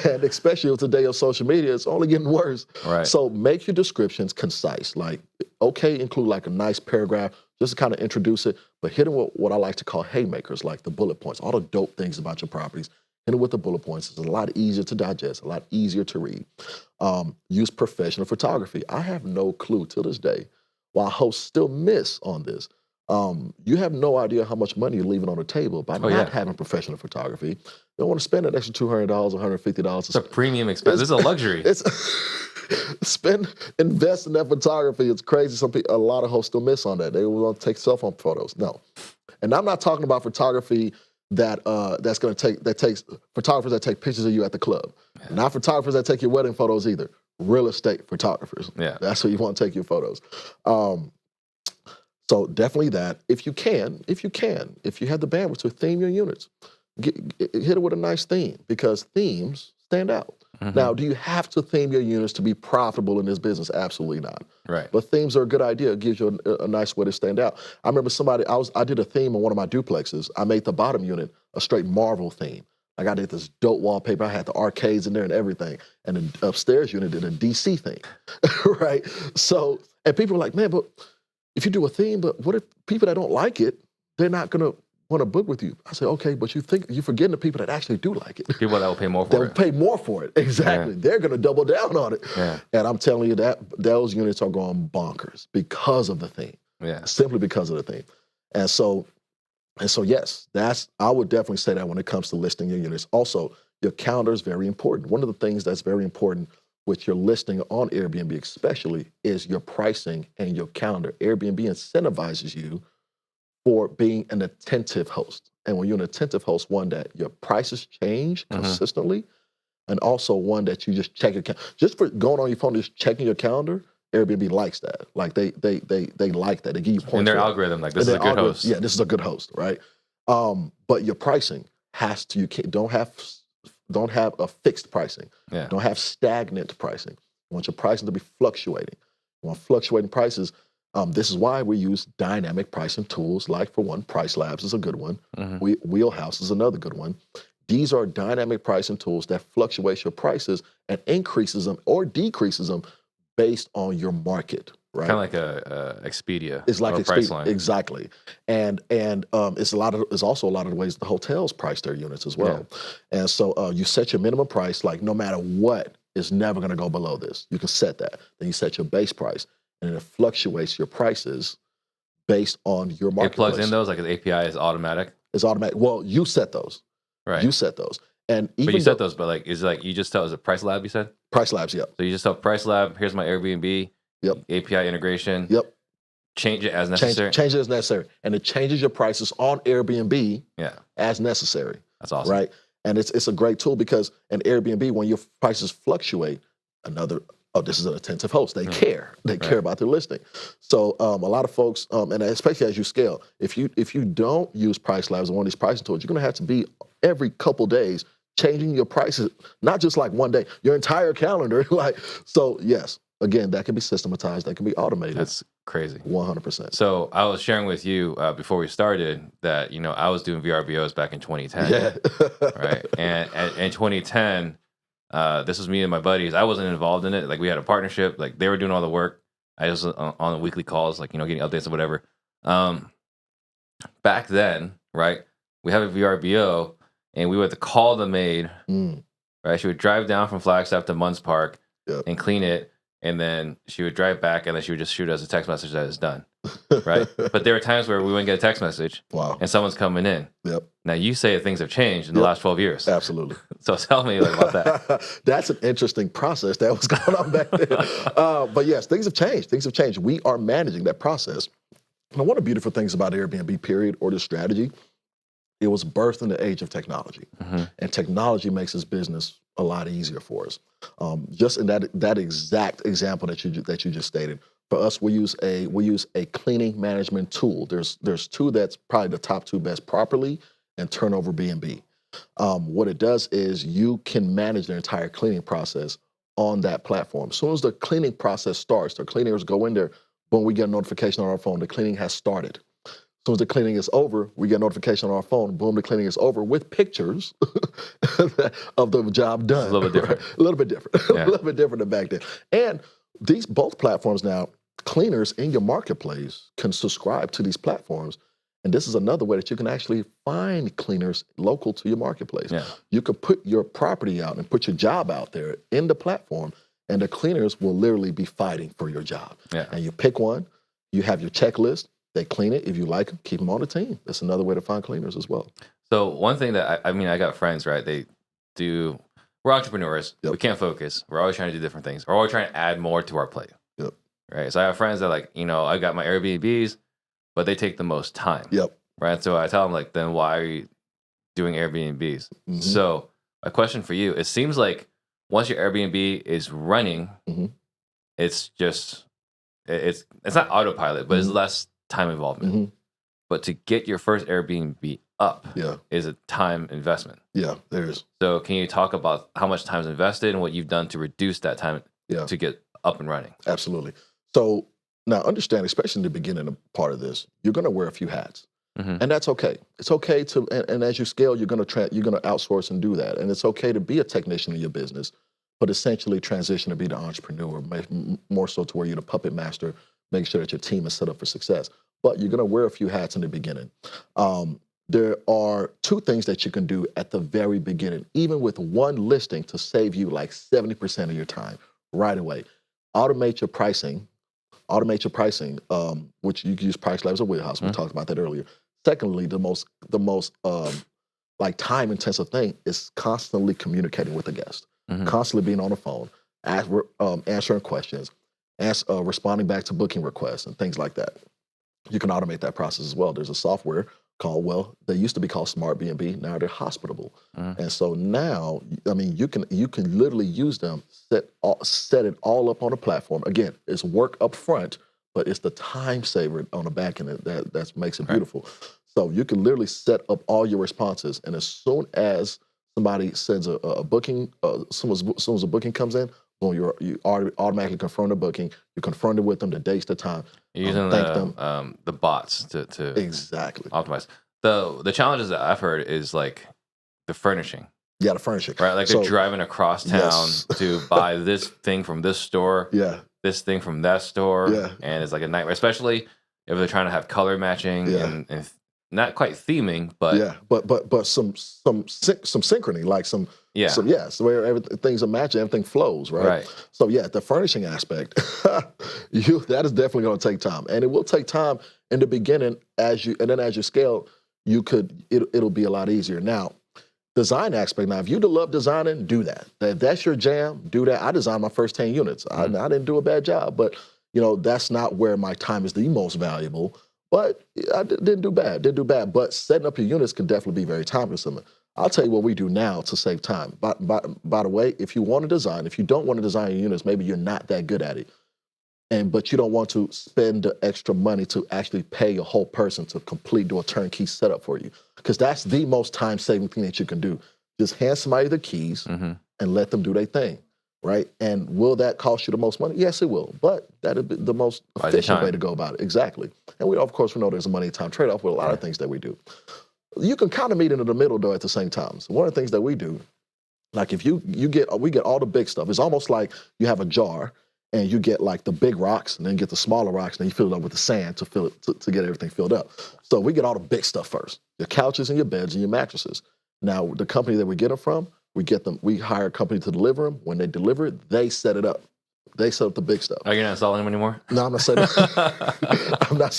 And especially with today of social media, it's only getting worse. Right. So make your descriptions concise. Like, include like a nice paragraph just to kind of introduce it, but hit them with what I like to call haymakers, like the bullet points, all the dope things about your properties. Hit them with the bullet points. It's a lot easier to digest, a lot easier to read. Use professional photography. I have no clue to this day why hosts still miss on this. You have no idea how much money you're leaving on the table by not having professional photography. You don't want to spend that extra $200, $150. It's a premium expense. This is a luxury. Invest in that photography. It's crazy. A lot of hosts still miss on that. They want to take cell phone photos. No, and I'm not talking about photography that takes photographers that take pictures of you at the club. Yeah. Not photographers that take your wedding photos either. Real estate photographers. Yeah, that's where you want to take your photos. So definitely that. If you have the bandwidth to theme your units, hit it with a nice theme, because themes stand out. Mm-hmm. Now, do you have to theme your units to be profitable in this business? Absolutely not. Right. But themes are a good idea. It gives you a nice way to stand out. I remember I did a theme on one of my duplexes. I made the bottom unit a straight Marvel theme. Like, I did this dope wallpaper. I had the arcades in there and everything. And the upstairs unit did a DC thing, right? So, and people were like, man, but if you do a theme, but what if people that don't like it, they're not going to want to book with you? I said, okay, but you're forgetting the people that actually do like it. People that will pay more for it. They'll pay more for it. Exactly. Yeah. They're going to double down on it. Yeah. And I'm telling you that those units are going bonkers because of the theme. Yeah. Simply because of the theme. And so And so, yes, I would definitely say that when it comes to listing your units. Also, your calendar is very important. One of the things that's very important with your listing on Airbnb, especially, is your pricing and your calendar. Airbnb incentivizes you for being an attentive host. And when you're an attentive host, one, that your prices change consistently, and also one that you just check your calendar. Just for going on your phone, just checking your calendar, Airbnb likes that. Like they like that. They give you points. In their for that. algorithm, like this is a good host. Yeah, this is a good host, right? But your pricing has to, don't have a fixed pricing. Yeah. Don't have stagnant pricing. You want your pricing to be fluctuating. You want fluctuating prices. This is why we use dynamic pricing tools, like, for one, Price Labs is a good one. Wheelhouse is another good one. These are dynamic pricing tools that fluctuate your prices and increases them or decreases them based on your market, right? Kind of like a Expedia. It's like or Priceline. Exactly. And it's also a lot of the ways the hotels price their units as well. Yeah. And so you set your minimum price, like, no matter what, is never going to go below this. You can set that. Then you set your base price, and it fluctuates your prices based on your marketplace. It plugs in those, like the API is automatic? It's automatic. Well, you set those. Right. You set those. And even but you set those, but like, is it like you just tell, is it Price Lab you said? Price Labs, yep. So you just tell Price Lab, here's my Airbnb, API integration. Yep. Change it as necessary. Change it as necessary. And it changes your prices on Airbnb as necessary. That's awesome. Right? And it's a great tool because in Airbnb, when your prices fluctuate, this is an attentive host. They care. They care about their listing. So a lot of folks, and especially as you scale, if you don't use Price Labs or one of these pricing tools, you're going to have to be every couple days changing your prices, not just like one day, your entire calendar. So yes, again, that can be systematized. That can be automated. That's crazy. 100%. So I was sharing with you before we started that, I was doing VRBOs back in 2010. Yeah. Right. And in 2010, this was me and my buddies. I wasn't involved in it. Like, we had a partnership. Like, they were doing all the work. I was on the weekly calls, like, getting updates or whatever. Back then, right, we have a VRBO, and we would have to call the maid. Right. She would drive down from Flagstaff to Munns Park and clean it. And then she would drive back, and then she would just shoot us a text message that it's done. Right. But there were times where we wouldn't get a text message. Wow. And someone's coming in. Yep. Now, you say that things have changed in the last 12 years. Absolutely. So tell me about that. That's an interesting process that was going on back then. But yes, things have changed. Things have changed. We are managing that process. And one of the beautiful ththings about Airbnb, period, or the strategy, it was birthed in the age of technology. And technology makes this business a lot easier for us. Just in that exact example that you just stated, for us, we use a cleaning management tool. There's two that's probably the top two best, Properly and Turnover B&B. What it does is you can manage the entire cleaning process on that platform. As soon as the cleaning process starts, the cleaners go in there, boom, we get a notification on our phone, the cleaning has started. As soon as the cleaning is over, we get a notification on our phone, boom, the cleaning is over with pictures of the job done. It's a little bit different. Right? A little bit different. A little bit different than back then. And both platforms now, cleaners in your marketplace can subscribe to these platforms. And this is another way that you can actually find cleaners local to your marketplace. Yeah. You could put your property out and put your job out there in the platform, and the cleaners will literally be fighting for your job. Yeah. And you pick one, you have your checklist, they clean it. If you like them, keep them on the team. That's another way to find cleaners as well. So one thing that I got friends, right? We're entrepreneurs. Yep. We can't focus. We're always trying to do different things. We're always trying to add more to our plate. Yep. Right. So I have friends that I got my Airbnbs, but they take the most time. Yep. Right. So I tell them then why are you doing Airbnbs? So my question for you, it seems like once your Airbnb is running, it's just, it's not autopilot, but it's less time involvement. But to get your first Airbnb up is a time investment. Yeah, there is. So can you talk about how much time is invested and what you've done to reduce that time to get up and running? Absolutely. So now understand, especially in the beginning part of this, you're going to wear a few hats. And that's okay. It's okay to, and as you scale, you're going to outsource and do that. And it's okay to be a technician in your business, but essentially transition to be the entrepreneur, more so to where you're the puppet master, make sure that your team is set up for success. But you're going to wear a few hats in the beginning. There are two things that you can do at the very beginning, even with one listing, to save you like 70% of your time right away. Automate your pricing, which you can use Price Labs or Wheelhouse. We talked about that earlier. Secondly, the most like time intensive thing is constantly communicating with the guest, constantly being on the phone, answering questions, responding back to booking requests and things like that. You can automate that process as well. There's a software called, well, they used to be called SmartBnB. Now they're Hospitable. And so now, I mean, you can literally use them, set it all up on a platform. Again, it's work up front, but it's the time saver on the back end that makes it beautiful. So you can literally set up all your responses, and as soon as somebody sends a booking, as soon as a booking comes in, boom, you automatically confirm the booking. You confirm it with them, the dates, the time. You're using the bots to exactly optimize. The challenges that I've heard is like the furnishing. Yeah, the furnishing. Right, like they're driving across town to buy this thing from this store. Yeah. This thing from that store. Yeah. And it's like a nightmare, especially if they're trying to have color matching and not quite theming, but but some synchrony, like so where things are matching, everything flows, right? So yeah, the furnishing aspect, that is definitely going to take time, and it will take time in the beginning as you scale, it'll be a lot easier. Now, design aspect. Now, if you love designing, do that. If that's your jam, do that. I designed my first 10 units. I didn't do a bad job, but that's not where my time is the most valuable. But I didn't do bad. But setting up your units can definitely be very time consuming. I'll tell you what we do now to save time. By the way, if you want to design, if you don't want to design your units, maybe you're not that good at it, but you don't want to spend the extra money to actually pay a whole person to do a turnkey setup for you, because that's the most time-saving thing that you can do. Just hand somebody the keys and let them do their thing. Right? And will that cost you the most money? Yes, it will. But that'll be the most efficient way to go about it. Exactly. And we know there's a money and time trade-off with a lot of things that we do. You can kind of meet into the middle, though, at the same time. So one of the things that we do, like if we get all the big stuff. It's almost like you have a jar and you get like the big rocks and then get the smaller rocks and then you fill it up with the sand to get everything filled up. So we get all the big stuff first. Your couches and your beds and your mattresses. Now, the company that we get them from, we hire a company to deliver them. When they deliver it, they set it up. They set up the big stuff. Are you not installing them anymore? No, I'm not setting I'm not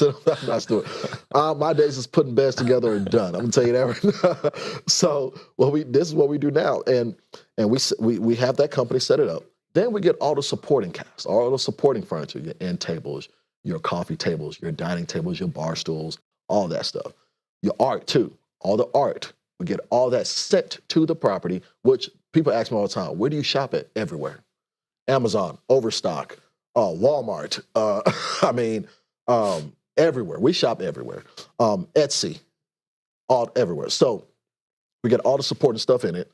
doing it. My days is putting beds together and done. I'm gonna tell you that. So this is what we do now. And we have that company set it up. Then we get all the supporting cast, all the supporting furniture, your end tables, your coffee tables, your dining tables, your bar stools, all that stuff. Your art too, all the art. We get all that sent to the property, which people ask me all the time, where do you shop at? Everywhere. Amazon, Overstock, Walmart, everywhere. We shop everywhere. Etsy, everywhere. So we get all the support and stuff in it.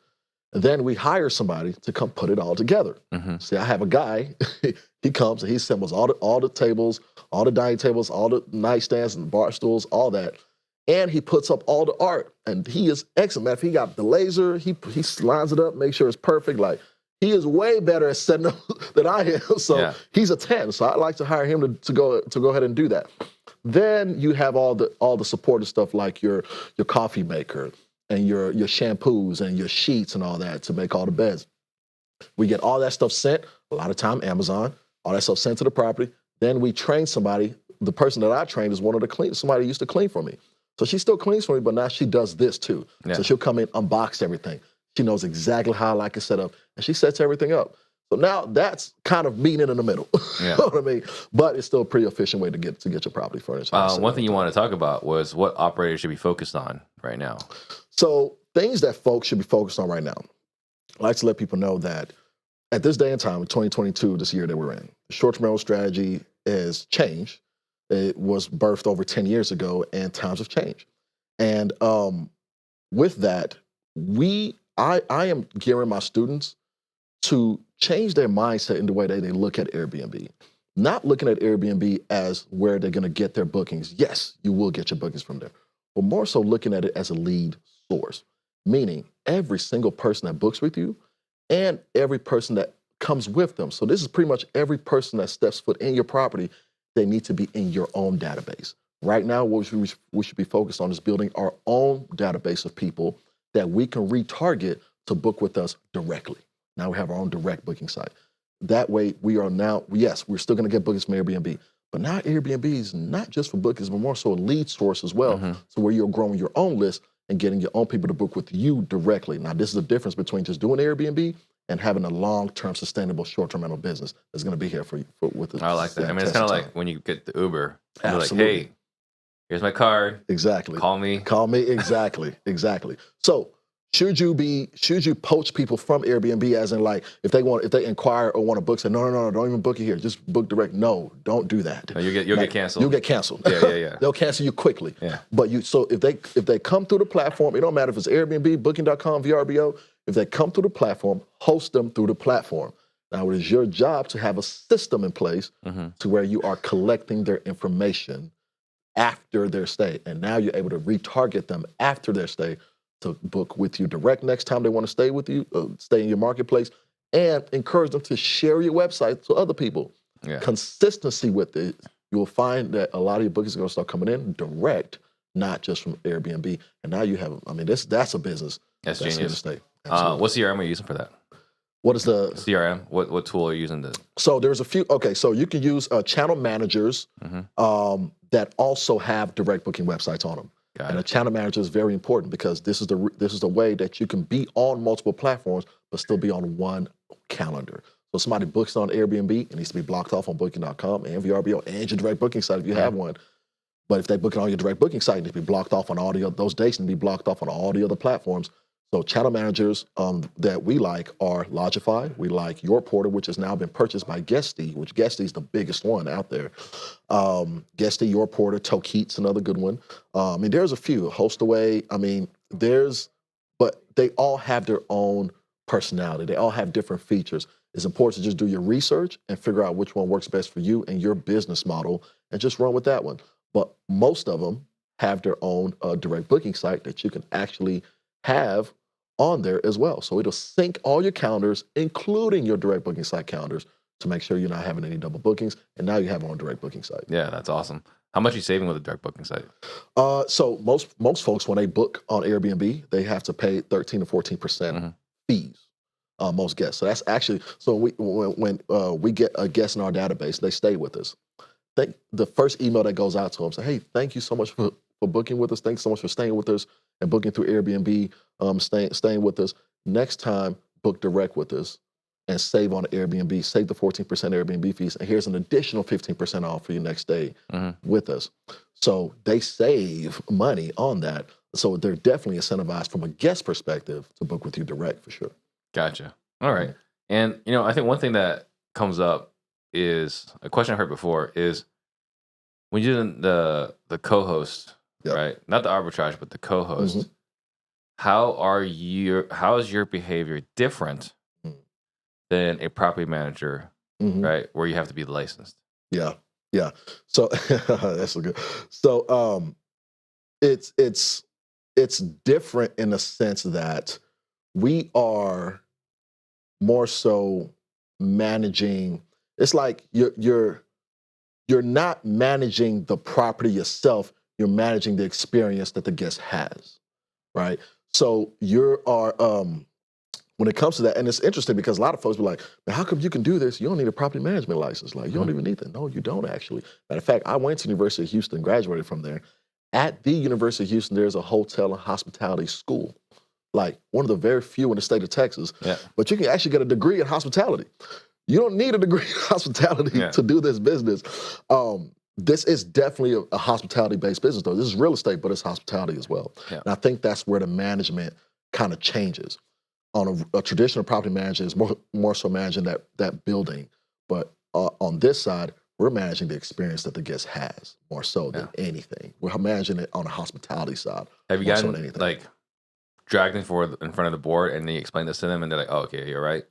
And then we hire somebody to come put it all together. See, I have a guy, he comes and he assembles all the tables, all the dining tables, all the nightstands and bar stools, all that. And he puts up all the art, and he is excellent. Man, if he got the laser, he lines it up, make sure it's perfect. Like, he is way better at setting up than I am. So he's a 10. So I like to hire him to go ahead and do that. Then you have all the supportive stuff like your coffee maker and your shampoos and your sheets and all that to make all the beds. We get all that stuff sent. A lot of time, Amazon. All that stuff sent to the property. Then we train somebody. The person that I trained is somebody who used to clean for me. So she still cleans for me, but now she does this too. So she'll come in, unbox everything. She knows exactly how I like it set up, and she sets everything up. So now that's kind of meeting in the middle. You know what I mean? But it's still a pretty efficient way to get your property furnished. One thing you want to talk about was what operators should be focused on right now. So things that folks should be focused on right now. I like to let people know that at this day and time, in 2022, this year that we're in, the short-term rental strategy has changed. It was birthed over 10 years ago, and times have changed. And with that, I am gearing my students to change their mindset in the way that they look at Airbnb. Not looking at Airbnb as where they're going to get their bookings. Yes, you will get your bookings from there. But more so looking at it as a lead source, meaning every single person that books with you and every person that comes with them. So this is pretty much every person that steps foot in your property. They need to be in your own database. Right now, what we should be focused on is building our own database of people that we can retarget to book with us directly. Now we have our own direct booking site. That way we are now, yes, we're still going to get bookings from Airbnb, But now Airbnb is not just for bookings, but more so a lead source as well. So where you're growing your own list and getting your own people to book with you directly. Now, this is the difference between just doing Airbnb and having a long-term, sustainable, short-term rental business that's going to be here for you with the. I like that. I mean, it's kind of like when you get the Uber. You're like, Absolutely. hey, here's my card. Exactly. Call me. Exactly. So should you poach people from Airbnb, as in like if they inquire or want to book, say no, don't even book it here, just book direct. No, don't do that. No, you'll get canceled. You'll get canceled. Yeah. They'll cancel you quickly. Yeah. But if they come through the platform, it don't matter if it's Airbnb, Booking.com, VRBO. If they come through the platform, host them through the platform. Now, it is your job to have a system in place to where you are collecting their information after their stay. And now you're able to retarget them after their stay to book with you direct next time they want to stay with you, stay in your marketplace, and encourage them to share your website to other people. Yeah. Consistency with it, you will find that a lot of your bookings are going to start coming in direct, not just from Airbnb. And now you have, that's a business That's going to genius. stay. What CRM are you using for that? What is the CRM? What tool are you using to? So there's a few. Okay, so you can use channel managers that also have direct booking websites on them. And a channel manager is very important because this is the way that you can be on multiple platforms but still be on one calendar. So if somebody books on Airbnb, it needs to be blocked off on Booking.com and VRBO and your direct booking site if you have one. But if they book it on your direct booking site, it needs to be blocked off on those dates and be blocked off on all the other platforms. So channel managers that we like are Logify. We like Your Porter, which has now been purchased by Guesty, which Guesty is the biggest one out there. Guesty, Your Porter, Tokeet's another good one. There's a few. Hostaway. But they all have their own personality. They all have different features. It's important to just do your research and figure out which one works best for you and your business model and just run with that one. But most of them have their own direct booking site that you can actually have on there as well. So it'll sync all your calendars, including your direct booking site calendars, to make sure you're not having any double bookings. And now you have it on direct booking site. Yeah, that's awesome. How much are you saving with a direct booking site? So most folks, when they book on Airbnb, they have to pay 13 to 14% fees. Most guests. So that's actually, so when we get a guest in our database, they stay with us. The first email that goes out to them say, hey, thank you so much for booking with us. Thanks so much for staying with us and booking through Airbnb, staying with us. Next time, book direct with us and save on Airbnb. Save the 14% Airbnb fees. And here's an additional 15% off for your next stay with us. So they save money on that. So they're definitely incentivized from a guest perspective to book with you direct for sure. Gotcha. All right. And, I think one thing that comes up is a question I heard before is when you're doing the co-host, right? Not the arbitrage, but the co-host. How is your behavior different than a property manager, right? Where you have to be licensed. Yeah. So that's so good. So it's different in the sense that we are more so managing. It's like you're not managing the property yourself. You're managing the experience that the guest has, right? So when it comes to that, and it's interesting because a lot of folks be like, man, how come you can do this? You don't need a property management license. Like, you don't even need that. No, you don't actually. Matter of fact, I went to University of Houston, graduated from there. At the University of Houston, there's a hotel and hospitality school, like one of the very few in the state of Texas. Yeah. But you can actually get a degree in hospitality. You don't need a degree in hospitality to do this business. This is definitely a hospitality-based business, though. This is real estate, but it's hospitality as well. Yeah. And I think that's where the management kind of changes. On a traditional property manager is more so managing that building. But on this side, we're managing the experience that the guest has more so than anything. We're managing it on the hospitality side. Have you gotten like dragged in front of the board and then you explain this to them and they're like, oh, okay, you're right?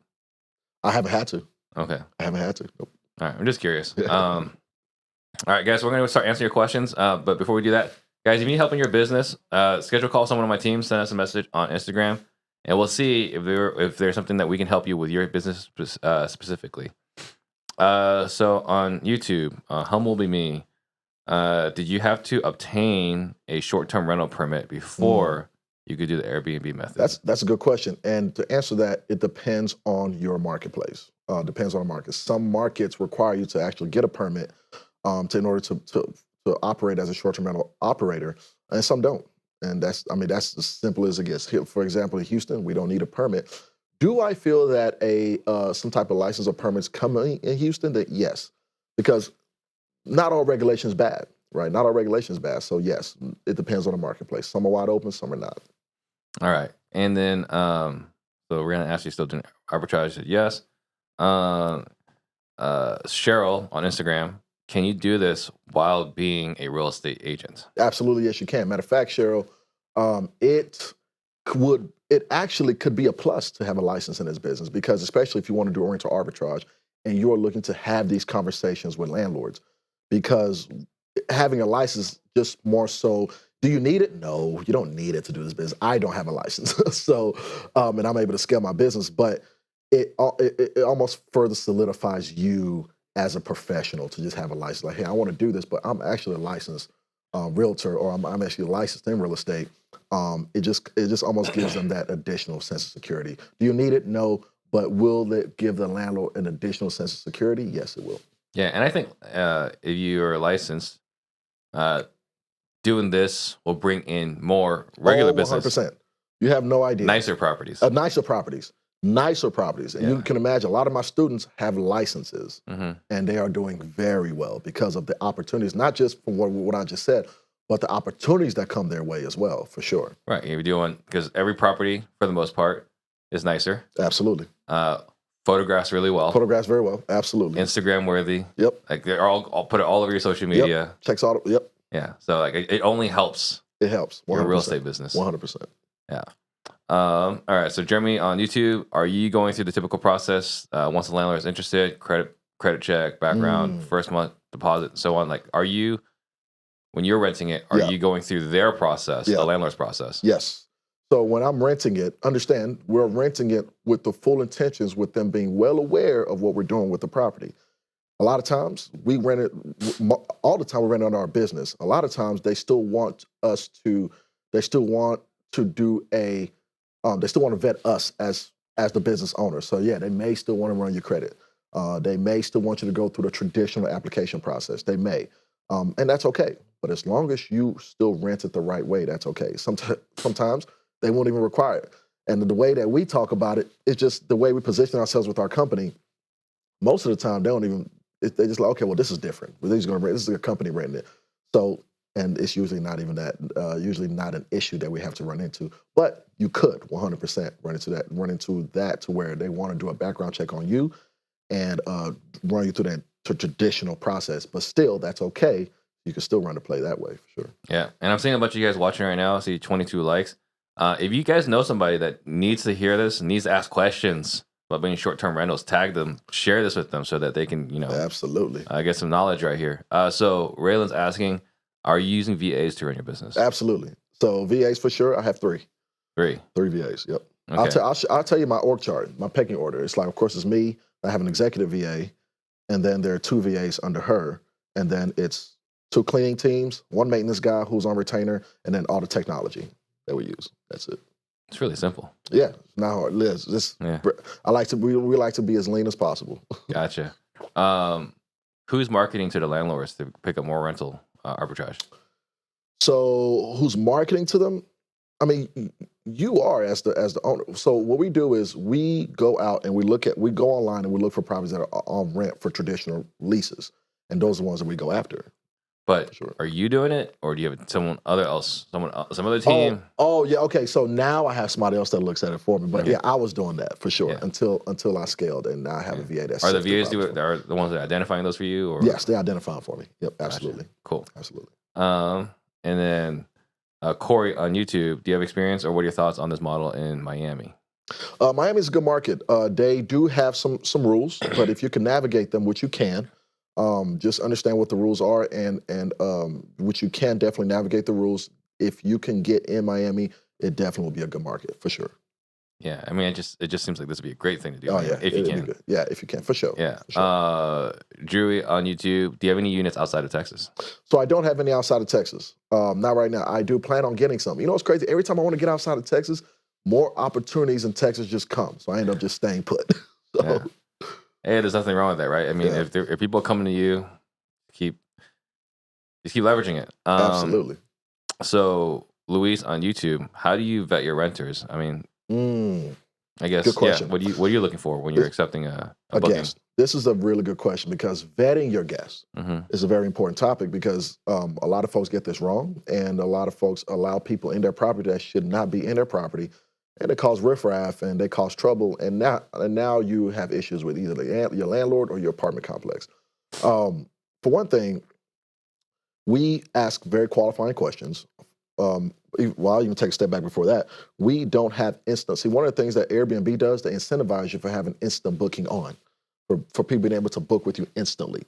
I haven't had to. Okay. I haven't had to. Nope. All right. I'm just curious. All right, guys, we're going to start answering your questions. But before we do that, guys, if you need help in your business, schedule a call with someone on my team, send us a message on Instagram, and we'll see if there's something that we can help you with your business specifically. So on YouTube, Hum Will Be Me, did you have to obtain a short-term rental permit before you could do the Airbnb method? That's a good question. And to answer that, it depends on your marketplace. Depends on the market. Some markets require you to actually get a permit in order to operate as a short-term rental operator, and some don't. And that's as simple as it gets. Here, for example, in Houston, we don't need a permit. Do I feel that some type of license or permits coming in Houston? That yes, because not all regulation is bad, right? Not all regulation is bad. So yes, it depends on the marketplace. Some are wide open, some are not. All right. And then, so we're going to ask you still doing arbitrage. Yes. Cheryl on Instagram, can you do this while being a real estate agent? Absolutely, yes, you can. Matter of fact, Cheryl, it actually could be a plus to have a license in this business, because especially if you want to do rental arbitrage and you're looking to have these conversations with landlords, because having a license just more so, do you need it? No, you don't need it to do this business. I don't have a license, so and I'm able to scale my business, but it almost further solidifies you as a professional to just have a license. Like, hey, I want to do this, but I'm actually a licensed realtor, or I'm actually licensed in real estate. It just almost gives them that additional sense of security. Do you need it? No, but will it give the landlord an additional sense of security? Yes, it will. Yeah, and I think if you are licensed, doing this will bring in more regular business. 100%. You have no idea. Nicer properties. Nicer properties. And you can imagine a lot of my students have licenses, and they are doing very well because of the opportunities, not just from what I just said, but the opportunities that come their way as well, for sure. Right. You're doing, because every property, for the most part, is nicer. Absolutely. Photographs really well. Photographs very well. Absolutely. Instagram worthy. Yep. Like I'll put it all over your social media. Yep. Checks all. Yep. Yeah. So like it only helps. It helps. 100%. Your real estate business. 100%. Yeah. All right. So Jeremy on YouTube, are you going through the typical process once the landlord is interested? Credit check, background, first month deposit, and so on. Like, are you, when you're renting it, are you going through their process, the landlord's process? Yes. So when I'm renting it, understand we're renting it with the full intentions, with them being well aware of what we're doing with the property. A lot of times we rent it, all the time we rent it on our business. A lot of times they still want to vet us as the business owner. So yeah, they may still want to run your credit. They may still want you to go through the traditional application process. They may, and that's okay. But as long as you still rent it the right way, that's okay. Sometimes they won't even require it. And the way that we talk about it is just the way we position ourselves with our company. Most of the time, they just like, okay, well, this is different. This is a company renting it. So, and it's usually not even that, usually not an issue that we have to run into. But you could 100% run into that to where they want to do a background check on you and run you through that traditional process. But still, that's okay. You can still run the play that way, for sure. Yeah, and I'm seeing a bunch of you guys watching right now. I see 22 likes. If you guys know somebody that needs to hear this, needs to ask questions about being short-term rentals, tag them, share this with them so that they can, absolutely get some knowledge right here. So Raylan's asking, are you using VAs to run your business? Absolutely. So VAs for sure. I have three. Three VAs. Yep. Okay. I'll tell you my org chart, my pecking order. It's like, of course, it's me. I have an executive VA, and then there are two VAs under her, and then it's two cleaning teams, one maintenance guy who's on retainer, and then all the technology that we use. That's it. It's really simple. Yeah, it's not hard. Liz, we like to be as lean as possible. Gotcha. Who's marketing to the landlords to pick up more rental arbitrage? So who's marketing to them? I mean, you are as the owner. So what we do is we go out and we go online and we look for properties that are on rent for traditional leases, and those are the ones that we go after. But are you doing it, or do you have some other team? Oh yeah, okay. So now I have somebody else that looks at it for me. But yeah, I was doing that for sure until I scaled, and now I have a VA that's. Are the VAs are the ones that are identifying those for you? Or? Yes, they're identifying for me. Yep, absolutely. Gotcha. Cool. Absolutely. And then Corey on YouTube, do you have experience, or what are your thoughts on this model in Miami? Miami is a good market. They do have some rules, but if you can navigate them, which you can. Just understand what the rules are, and which you can definitely navigate the rules. If you can get in Miami, it definitely will be a good market for sure. Yeah, I mean, it just seems like this would be a great thing to do. Oh yeah, if you can. Yeah, if you can, for sure. Yeah. For sure. Drewy on YouTube, do you have any units outside of Texas? So I don't have any outside of Texas. Not right now. I do plan on getting some. You know what's crazy? Every time I want to get outside of Texas, more opportunities in Texas just come. So I end up just staying put. Hey, there's nothing wrong with that, right? I mean, if people are coming to you, keep Just keep leveraging it. Absolutely. So, Luis, on YouTube, how do you vet your renters? I mean, I guess, Good question. What are you looking for when you're accepting a booking? Guest. This is a really good question because vetting your guests is a very important topic because a lot of folks get this wrong, and a lot of folks allow people in their property that should not be in their property, and it causes riffraff and they cause trouble, and now you have issues with either your landlord or your apartment complex. For one thing, we ask very qualifying questions. Well, I'll even take a step back before that. We don't have instant. See, one of the things that Airbnb does, they incentivize you for having instant booking on, for people being able to book with you instantly.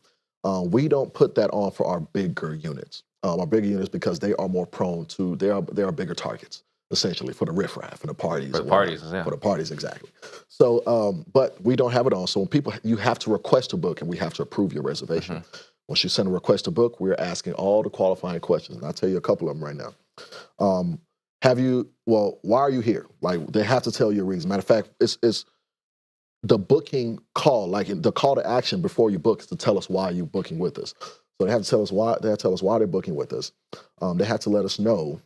We don't put that on for our bigger units. Our bigger units because they are more prone to, they are bigger targets, essentially, for the riffraff and the parties. For the parties, yeah. For the parties, exactly. So, but we don't have it on. So when people, you have to request to book and we have to approve your reservation. Once you send a request to book, we're asking all the qualifying questions. And I'll tell you a couple of them right now. Why are you here? Like, they have to tell you a reason. Matter of fact, it's the booking call, like the call to action before you book is to tell us why you're booking with us. So they have to tell us why. They have to tell us why they're booking with us. They have to let us know,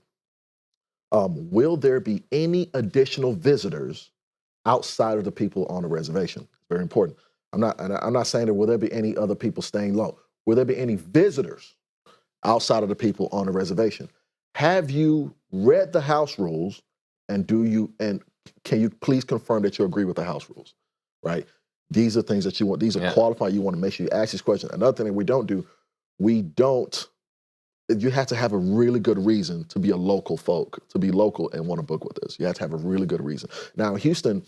will there be any additional visitors outside of the people on the reservation? It's very important. I'm not saying that will there be any other people staying low. Will there be any visitors outside of the people on the reservation? Have you read the house rules, and can you please confirm that you agree with the house rules, right? These are things that you want. These are qualified. You want to make sure you ask these questions. Another thing that we don't do, you have to have a really good reason to be a local folk, to be local and want to book with us. You have to have a really good reason. Now, Houston's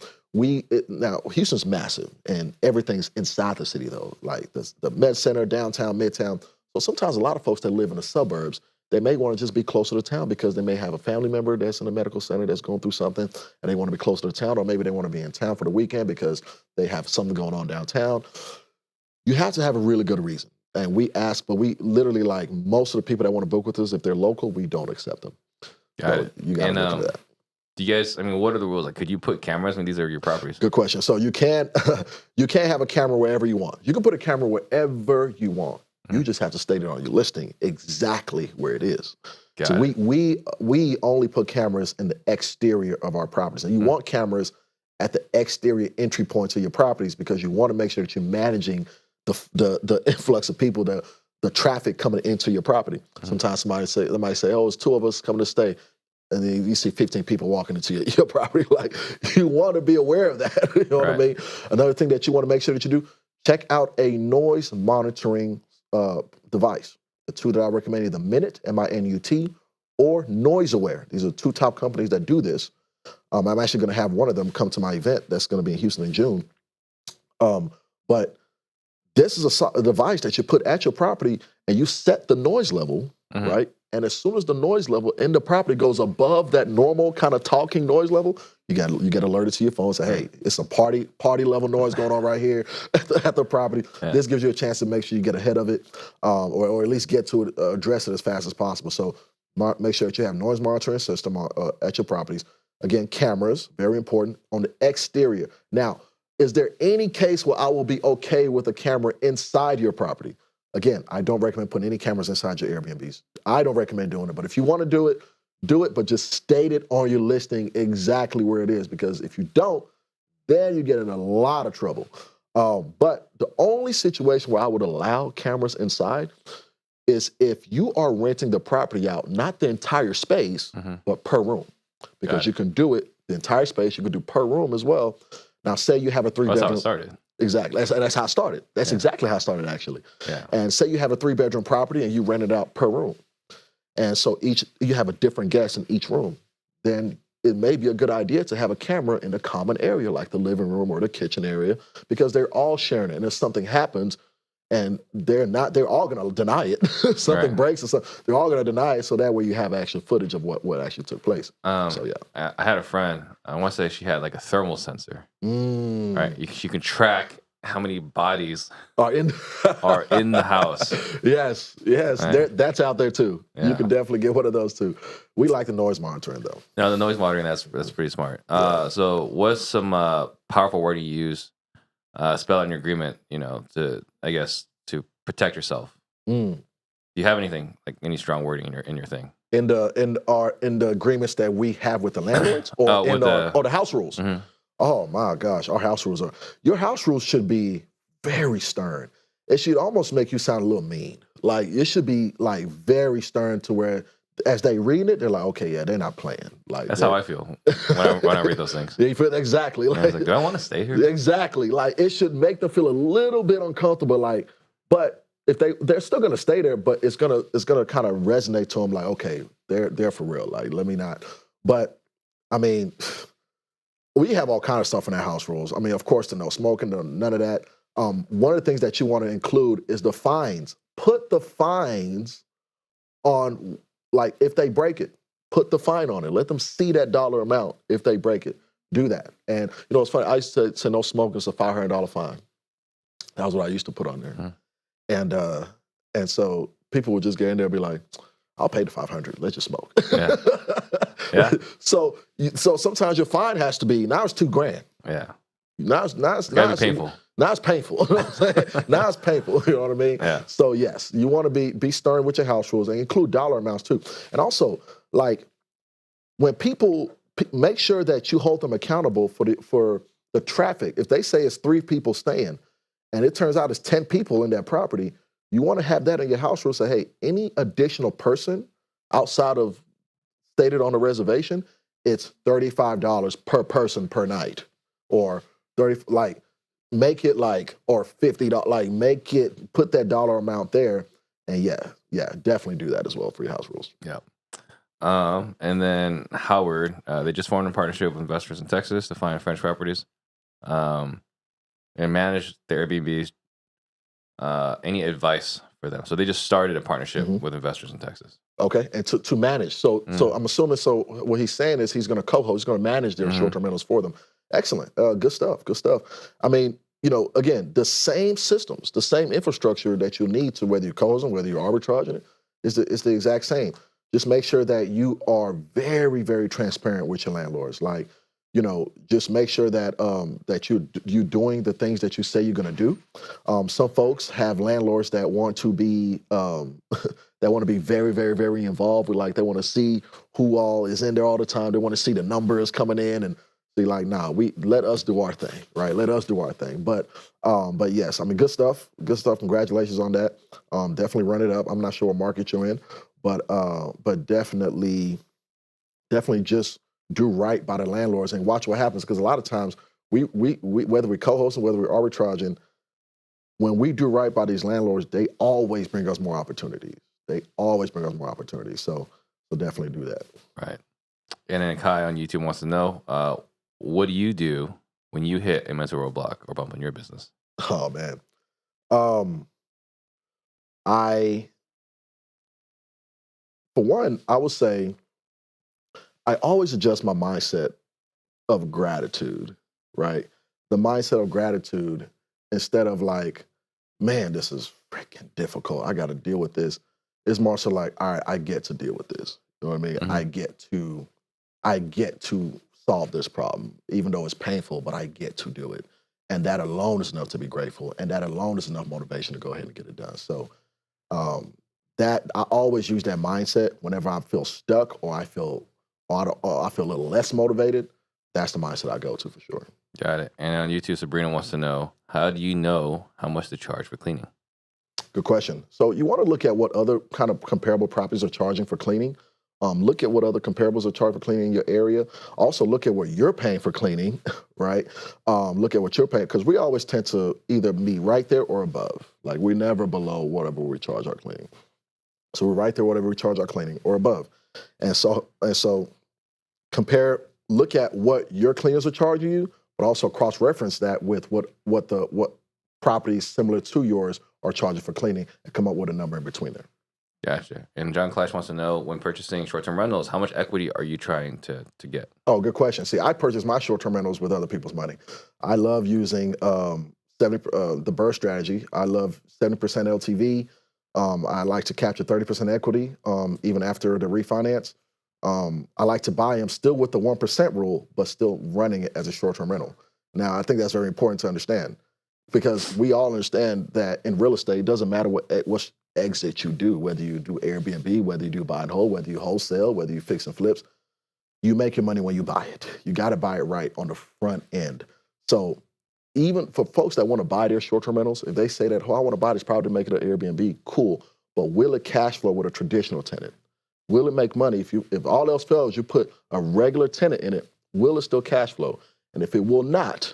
massive, and everything's inside the city, though, like the Med Center, downtown, Midtown. So sometimes a lot of folks that live in the suburbs, they may want to just be closer to town because they may have a family member that's in a medical center that's going through something, and they want to be closer to town, or maybe they want to be in town for the weekend because they have something going on downtown. You have to have a really good reason. And we ask, but we literally, like, most of the people that want to book with us, if they're local, we don't accept them. Got it. You got to look into that. Do you guys, I mean, what are the rules? Like, could you put cameras? I mean, these are your properties. Good question. So you can't have a camera wherever you want. You can put a camera wherever you want. You just have to state it on your listing exactly where it is. So we only put cameras in the exterior of our properties. And you want cameras at the exterior entry points of your properties because you want to make sure that you're managing the influx of people, the traffic coming into your property. Sometimes somebody might say, oh, it's 2 of us coming to stay. And then you see 15 people walking into your property. Like, you want to be aware of that. You know what I mean? Another thing that you want to make sure that you do, check out a noise monitoring device. The 2 that I recommend, either Minute, MINUT, or Noise Aware. These are 2 top companies that do this. I'm actually going to have one of them come to my event that's going to be in Houston in June. But this is a device that you put at your property, and you set the noise level, right? And as soon as the noise level in the property goes above that normal kind of talking noise level, you get alerted to your phone and say, hey, it's a party level noise going on right here at the property. This gives you a chance to make sure you get ahead of it, or at least get to it, address it as fast as possible. So make sure that you have noise monitoring system at your properties. Again, cameras, very important, on the exterior. Now, is there any case where I will be okay with a camera inside your property? Again, I don't recommend putting any cameras inside your Airbnbs. I don't recommend doing it. But if you want to do it, but just state it on your listing exactly where it is. Because if you don't, then you get in a lot of trouble. But the only situation where I would allow cameras inside is if you are renting the property out, not the entire space, but per room. Because you can do it, the entire space, you can do per room as well. Now, say you have a 3-bedroom. That's how it started. Exactly. That's how it started. That's exactly how it started, actually. And say you have a 3-bedroom property and you rent it out per room. And so you have a different guest in each room. Then it may be a good idea to have a camera in the common area, like the living room or the kitchen area, because they're all sharing it. And if something happens and they're all going to deny it. Something breaks or something, they're all going to deny it. So that way you have actual footage of what actually took place. I had a friend, I want to say she had like a thermal sensor. Right. She can track how many bodies are in the house. Yes. Right. That's out there too. Yeah. You can definitely get one of those too. We like the noise monitoring though. No, the noise monitoring, that's pretty smart. So what's some powerful word you use, spell out in your agreement, to protect yourself? Do you have anything like any strong wording in your thing? In the agreements that we have with the landlords, or the house rules. Mhm. Oh my gosh, our house rules your house rules should be very stern. It should almost make you sound a little mean. Like it should be like very stern to where as they read it, they're like, okay, yeah, they're not playing. Like That's how I feel when I read those things. You feel exactly. And I was like, do I want to stay here? Exactly. Like it should make them feel a little bit uncomfortable. Like, but if they're still gonna stay there, but it's gonna kind of resonate to them. Like, okay, they're for real. Like, let me not. But I mean, we have all kind of stuff in our house rules. I mean, of course, the no smoking, none of that. One of the things that you want to include is the fines. Put the fines on, like, if they break it, put the fine on it. Let them see that dollar amount if they break it. Do that. And, you know, it's funny. I used to say no smoking is a $500 fine. That was what I used to put on there. Mm-hmm. And so people would just get in there and be like, I'll pay the $500. Let's just smoke. Yeah. Yeah. So sometimes your fine has to be, now it's $2,000. Yeah. Now it's painful. Now it's painful. You know what I'm saying? Now it's painful. You know what I mean? Yeah. So yes, you want to be stern with your house rules and include dollar amounts too. And also, like, when people make sure that you hold them accountable for the traffic. If they say it's 3 people staying, and it turns out it's 10 people in that property, you want to have that in your house rule. Say, hey, any additional person outside of stated on the reservation, it's $35 per person per night, or 30. Like, make it like, or $50. Like, make it, put that dollar amount there, and yeah, definitely do that as well for your house rules. Yeah. And then Howard, they just formed a partnership with investors in Texas to find French properties, and manage the Airbnbs. Any advice for them? So they just started a partnership with investors in Texas. Okay, and to manage. So I'm assuming. So what he's saying is he's going to co-host, he's going to manage their short-term rentals for them. Excellent. Good stuff. I mean, you know, again, the same systems, the same infrastructure that you need to, whether you're co-hosting, whether you're arbitraging it, is the exact same. Just make sure that you are very, very transparent with your landlords. Like, you know, just make sure that that you're doing the things that you say you're going to do. Some folks have landlords that want to be very, very, very involved with, like, they want to see who all is in there all the time. They want to see the numbers coming in and be like, nah, let us do our thing, right? Let us do our thing. But yes, I mean, good stuff. Congratulations on that. Definitely run it up. I'm not sure what market you're in, but definitely just do right by the landlords and watch what happens. Because a lot of times we whether we co-hosting, whether we're arbitraging, when we do right by these landlords, they always bring us more opportunities. So definitely do that. Right. And then Kai on YouTube wants to know, what do you do when you hit a mental roadblock or bump in your business? Oh man. For one, I would say I always adjust my mindset of gratitude, right? The mindset of gratitude, instead of like, man, this is freaking difficult, I got to deal with this. It's more so like, all right, I get to deal with this. You know what I mean? Mm-hmm. I get to solve this problem, even though it's painful, but I get to do it. And that alone is enough to be grateful. And that alone is enough motivation to go ahead and get it done. So that I always use that mindset whenever I feel stuck or I feel a little less motivated. That's the mindset I go to for sure. Got it. And on YouTube, Sabrina wants to know, how do you know how much to charge for cleaning? Good question. So you want to look at what other kind of comparable properties are charging for cleaning. Look at what other comparables are charged for cleaning in your area. Also look at what you're paying for cleaning, right? Look at what you're paying, because we always tend to either be right there or above. Like, we're never below whatever we charge our cleaning. So we're right there, whatever we charge our cleaning, or above. And so look at what your cleaners are charging you, but also cross-reference that with what properties similar to yours are charging for cleaning, and come up with a number in between there. Gotcha. And John Clash wants to know, when purchasing short-term rentals, how much equity are you trying to get? Oh, good question. See, I purchase my short-term rentals with other people's money. I love using the BRRRR strategy. I love 70% LTV. I like to capture 30% equity, even after the refinance. I like to buy them still with the 1% rule, but still running it as a short-term rental. Now, I think that's very important to understand. because we all understand that in real estate, it doesn't matter what exit you do, whether you do Airbnb, whether you do buy and hold, whether you wholesale, whether you fix and flips, you make your money when you buy it. You got to buy it right on the front end. So even for folks that want to buy their short-term rentals, if they say that, oh, I want to buy this property to make it an Airbnb, cool. But will it cash flow with a traditional tenant? Will it make money? If all else fails, you put a regular tenant in it, will it still cash flow? And if it will not,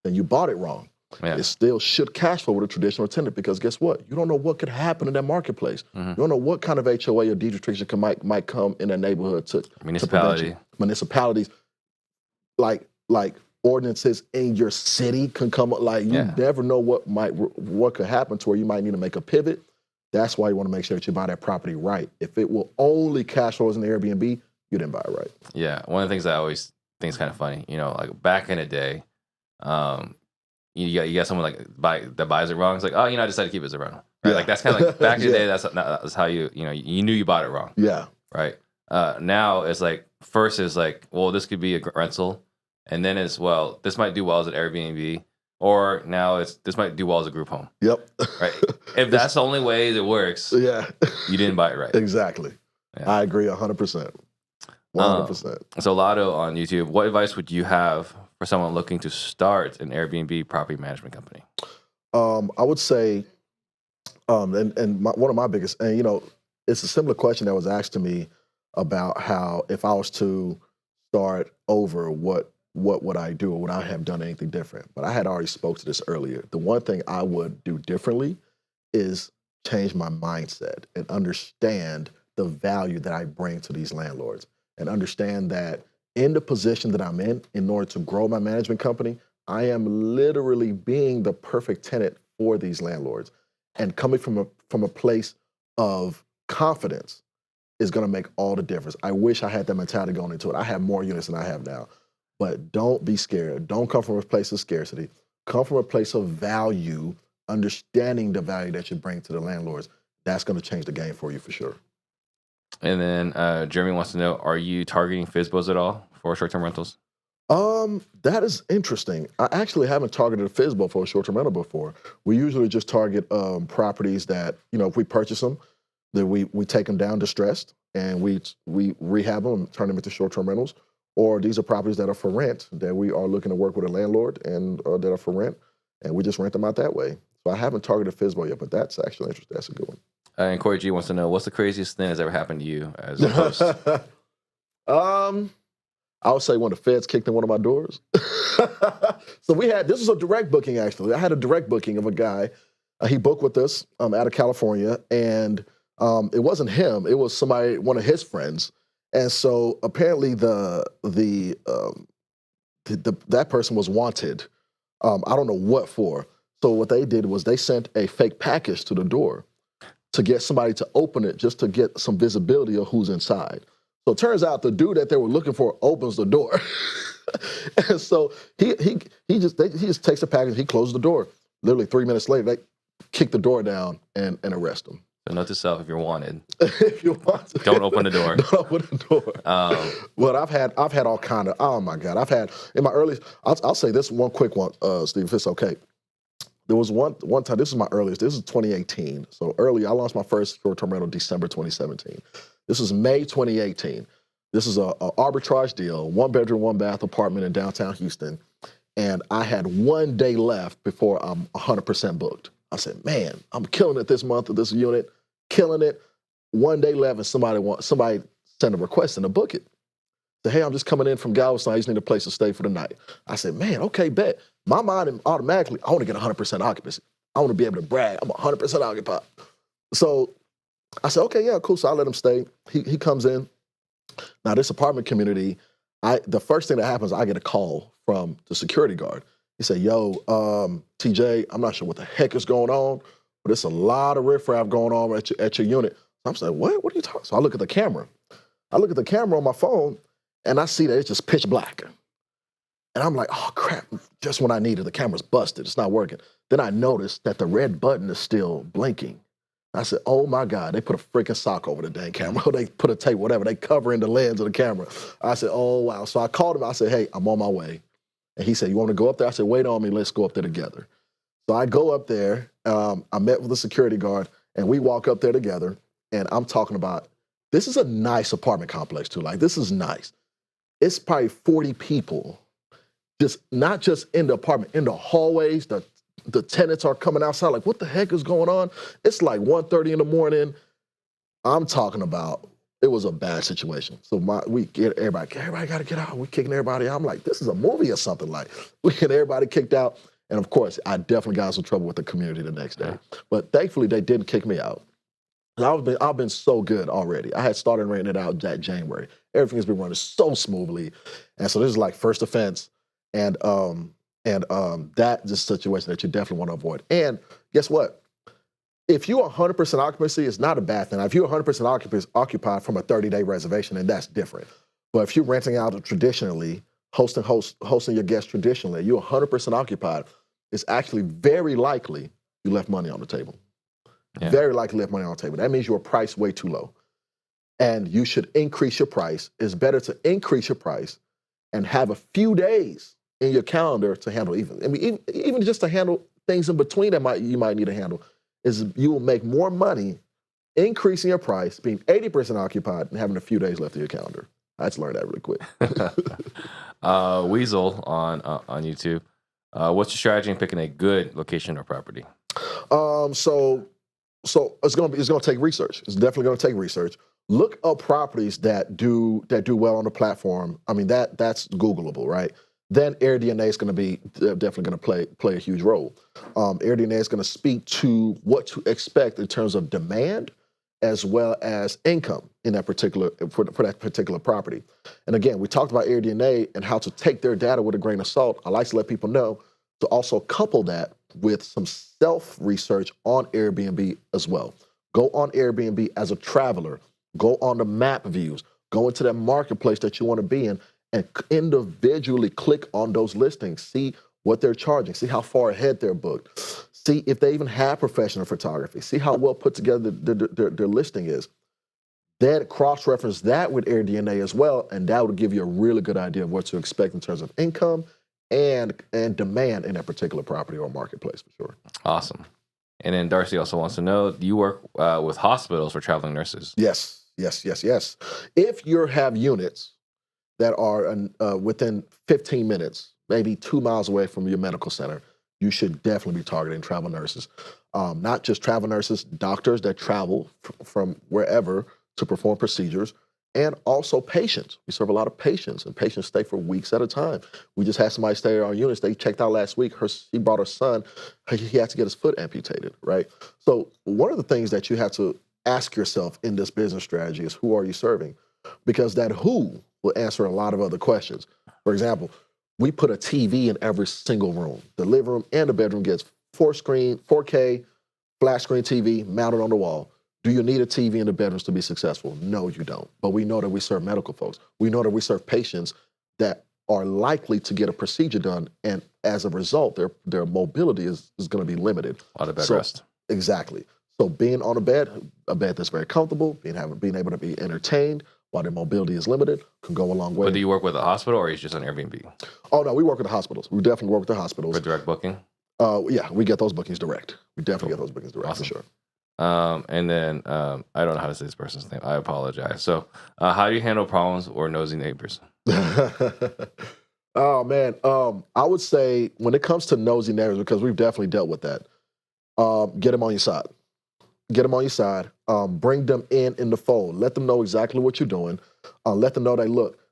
then you bought it wrong. Yeah. It still should cash flow with a traditional tenant because guess what? You don't know what could happen in that marketplace. Mm-hmm. You don't know what kind of HOA or deed restriction might come in that neighborhood to municipalities, like ordinances in your city can come up. Like you never know what could happen to where you might need to make a pivot. That's why you want to make sure that you buy that property right. If it will only cash flow as an Airbnb, you didn't buy it right. Yeah, one of the things I always think is kind of funny, like back in the day, you got someone that buys it wrong. It's like, oh, I decided to keep it as a rental. Right? Yeah. Like that's kind of like back in the day. That's how you knew you bought it wrong. Yeah. Right. Now it's like first is like, well, this could be a rental, and then it's well, this might do well as an Airbnb, or now this might do well as a group home. Yep. Right. If that's the only way it works, you didn't buy it right. Exactly. Yeah. I agree 100%. 100%. So Lotto on YouTube, what advice would you have for someone looking to start an Airbnb property management company? I would say, one of my biggest, and it's a similar question that was asked to me about how if I was to start over, what would I do, or would I have done anything different? But I had already spoke to this earlier. The one thing I would do differently is change my mindset and understand the value that I bring to these landlords, and understand that in the position that I'm in order to grow my management company, I am literally being the perfect tenant for these landlords. And coming from a place of confidence is going to make all the difference. I wish I had that mentality going into it. I have more units than I have now. But don't be scared. Don't come from a place of scarcity. Come from a place of value, understanding the value that you bring to the landlords. That's going to change the game for you for sure. And then Jeremy wants to know, are you targeting FSBOs at all for short-term rentals? That is interesting. I actually haven't targeted a FSBO for a short-term rental before. We usually just target properties that, if we purchase them, then we take them down distressed and we rehab them and turn them into short-term rentals. Or these are properties that are for rent that we are looking to work with a landlord and that are for rent, and we just rent them out that way. So I haven't targeted FSBO yet, but that's actually interesting. That's a good one. And Corey G wants to know, what's the craziest thing that's ever happened to you as a host? I would say when the feds kicked in one of my doors. So this was a direct booking actually. I had a direct booking of a guy. He booked with us out of California, and it wasn't him. It was one of his friends. And so apparently that person was wanted. I don't know what for. So what they did was they sent a fake package to the door to get somebody to open it just to get some visibility of who's inside. So it turns out the dude that they were looking for opens the door. And so he just takes the package, he closes the door. Literally 3 minutes later, they kick the door down and arrest him. So note to self, if you're wanted, if you want to, don't open the door. Don't open the door. Well, I've had all kind of, oh my God, I've had in my earliest, I'll say this one quick one, Steve, if it's okay. There was one time, this is my earliest, this is 2018. So early, I launched my first short-term rental December 2017. This is May 2018. This is a arbitrage deal, 1-bedroom, 1-bath apartment in downtown Houston. And I had 1 day left before I'm 100% booked. I said, man, I'm killing it this month with this unit, killing it. 1 day left and somebody sent a request and to book it. Said, hey, I'm just coming in from Galveston. I just need a place to stay for the night. I said, man, okay, bet. My mind automatically, I want to get 100% occupancy. I want to be able to brag. I'm 100% occupied. So I said, okay, yeah, cool. So I let him stay. He comes in. Now, this apartment community, the first thing that happens, I get a call from the security guard. He said, yo, TJ, I'm not sure what the heck is going on, but there's a lot of riffraff going on at your unit. So I'm saying, what? What are you talking about? So I look at the camera. I look at the camera on my phone, and I see that it's just pitch black. And I'm like, oh, crap, just when I needed, the camera's busted. It's not working. Then I noticed that the red button is still blinking. I said, oh, my God, they put a freaking sock over the dang camera. They put a tape, whatever. They covering the lens of the camera. I said, oh, wow. So I called him. I said, hey, I'm on my way. And he said, you want to go up there? I said, wait on me. Let's go up there together. So I go up there. I met with the security guard, and we walk up there together. And I'm talking about, this is a nice apartment complex too. Like, this is nice. It's probably 40 people, just not just in the apartment, in the hallways. The tenants are coming outside. Like, what the heck is going on? It's like 1:30 in the morning. I'm talking about, it was a bad situation. So we get everybody got to get out. We're kicking everybody out. I'm like, this is a movie or something. Like, we get everybody kicked out. And of course, I definitely got in some trouble with the community the next day. But thankfully, they didn't kick me out. I've been so good already. I had started renting it out that January. Everything has been running so smoothly. And so this is like first offense. And that's a situation that you definitely want to avoid. And guess what? If you're 100% occupancy, it's not a bad thing. If you're 100% occupied from a 30-day reservation, then that's different. But if you're renting out traditionally, hosting your guests traditionally, you're 100% occupied, it's actually very likely you left money on the table. Yeah. Very likely left money on the table. That means you're priced way too low. And you should increase your price. It's better to increase your price and have a few days in your calendar to handle even just to handle things in between that you might need to handle. Is you will make more money increasing your price, being 80% occupied, and having a few days left in your calendar. I just learned that really quick. Weasel on YouTube. What's your strategy in picking a good location or property? So it's gonna take research. It's definitely gonna take research. Look up properties that do well on the platform. I mean, that's Googleable, right? Then AirDNA is going to be definitely going to play a huge role. AirDNA is going to speak to what to expect in terms of demand as well as income in that particular for that particular property. And again, we talked about AirDNA and how to take their data with a grain of salt. I like to let people know to also couple that with some self-research on Airbnb as well. Go on Airbnb as a traveler. Go on the map views. Go into that marketplace that you want to be in and individually click on those listings. See what they're charging. See how far ahead they're booked. See if they even have professional photography. See how well put together their listing is. Then cross-reference that with AirDNA as well, and that would give you a really good idea of what to expect in terms of income and demand in that particular property or marketplace for sure. Awesome. And then Darcy also wants to know, do you work with hospitals for traveling nurses? Yes. If you have units that are within 15 minutes, maybe 2 miles away from your medical center, you should definitely be targeting travel nurses. Not just travel nurses, doctors that travel from wherever to perform procedures, and also patients. We serve a lot of patients, and patients stay for weeks at a time. We just had somebody stay at our units. They checked out last week. She brought her son. He had to get his foot amputated, right? So one of the things that you have to ask yourself in this business strategy is, who are you serving? Because that who will answer a lot of other questions. For example, we put a TV in every single room. The living room and the bedroom gets 4K, flat screen TV mounted on the wall. Do you need a TV in the bedrooms to be successful? No, you don't. But we know that we serve medical folks. We know that we serve patients that are likely to get a procedure done, and as a result, their mobility is going to be limited. A lot of bed rest. Exactly. So being on a bed that's very comfortable, being able to be entertained while their mobility is limited can go a long way. But do you work with a hospital, or are you just on Airbnb? Oh, no, we work with the hospitals. We definitely work with the hospitals. For direct booking? Yeah, we get those bookings direct. We definitely get those bookings direct, awesome. For sure. And then I don't know how to say this person's name. I apologize. So how do you handle problems or nosy neighbors? Oh, man. I would say when it comes to nosy neighbors, because we've definitely dealt with that, get them on your side. Get them on your side. Bring them in the fold. Let them know exactly what you're doing. Let them know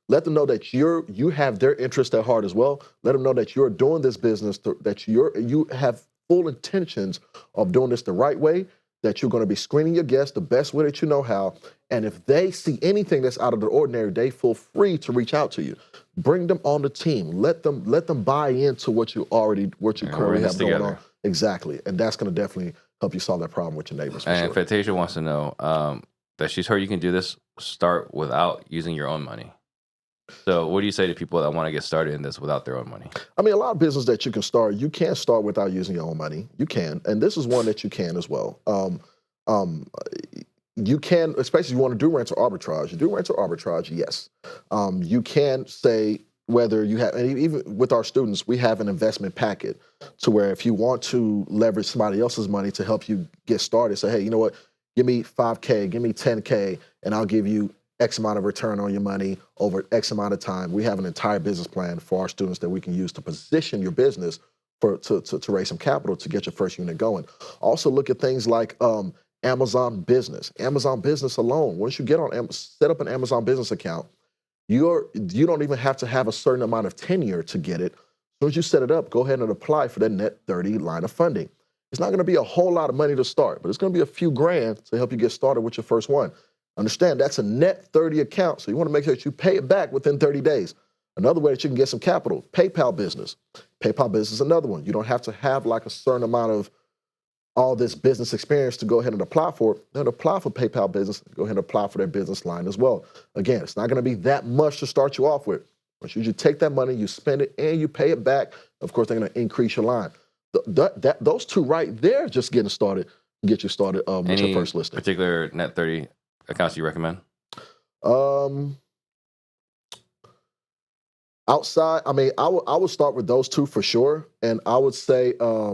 let them know that you have their interest at heart as well. Let them know that you're doing this business, that you have full intentions of doing this the right way, that you're going to be screening your guests the best way that you know how. And if they see anything that's out of the ordinary, they feel free to reach out to you. Bring them on the team. Let them buy into what you currently have going on. Exactly. And that's going to definitely help you solve that problem with your neighbors. And Fantasia wants to know that she's heard you can do this, start without using your own money. So what do you say to people that want to get started in this without their own money? I mean, a lot of business that you can start without using your own money. You can. And this is one that you can as well. You can, especially if you want to do rental arbitrage. You do rental arbitrage, yes. You can say, whether you have, and even with our students, we have an investment packet to where if you want to leverage somebody else's money to help you get started, say, hey, you know what, give me 5K, give me 10K, and I'll give you X amount of return on your money over X amount of time. We have an entire business plan for our students that we can use to position your business to raise some capital to get your first unit going. Also look at things like Amazon Business. Amazon Business alone, once you get on, set up an Amazon Business account, you don't even have to have a certain amount of tenure to get it. As soon as you set it up, go ahead and apply for that net 30 line of funding. It's not going to be a whole lot of money to start, but it's going to be a few grand to help you get started with your first one. Understand, that's a net 30 account, so you want to make sure that you pay it back within 30 days. Another way that you can get some capital, PayPal Business. PayPal Business is another one. You don't have to have like a certain amount of all this business experience to go ahead and apply for it. Then apply for PayPal Business, go ahead and apply for their business line as well. Again, it's not going to be that much to start you off with. Once you take that money, you spend it, and you pay it back, of course, they're going to increase your line. Those two right there, just getting started, get you started with your first listing. Particular net 30 accounts you recommend? Outside, I mean, I would start with those two for sure, and I would say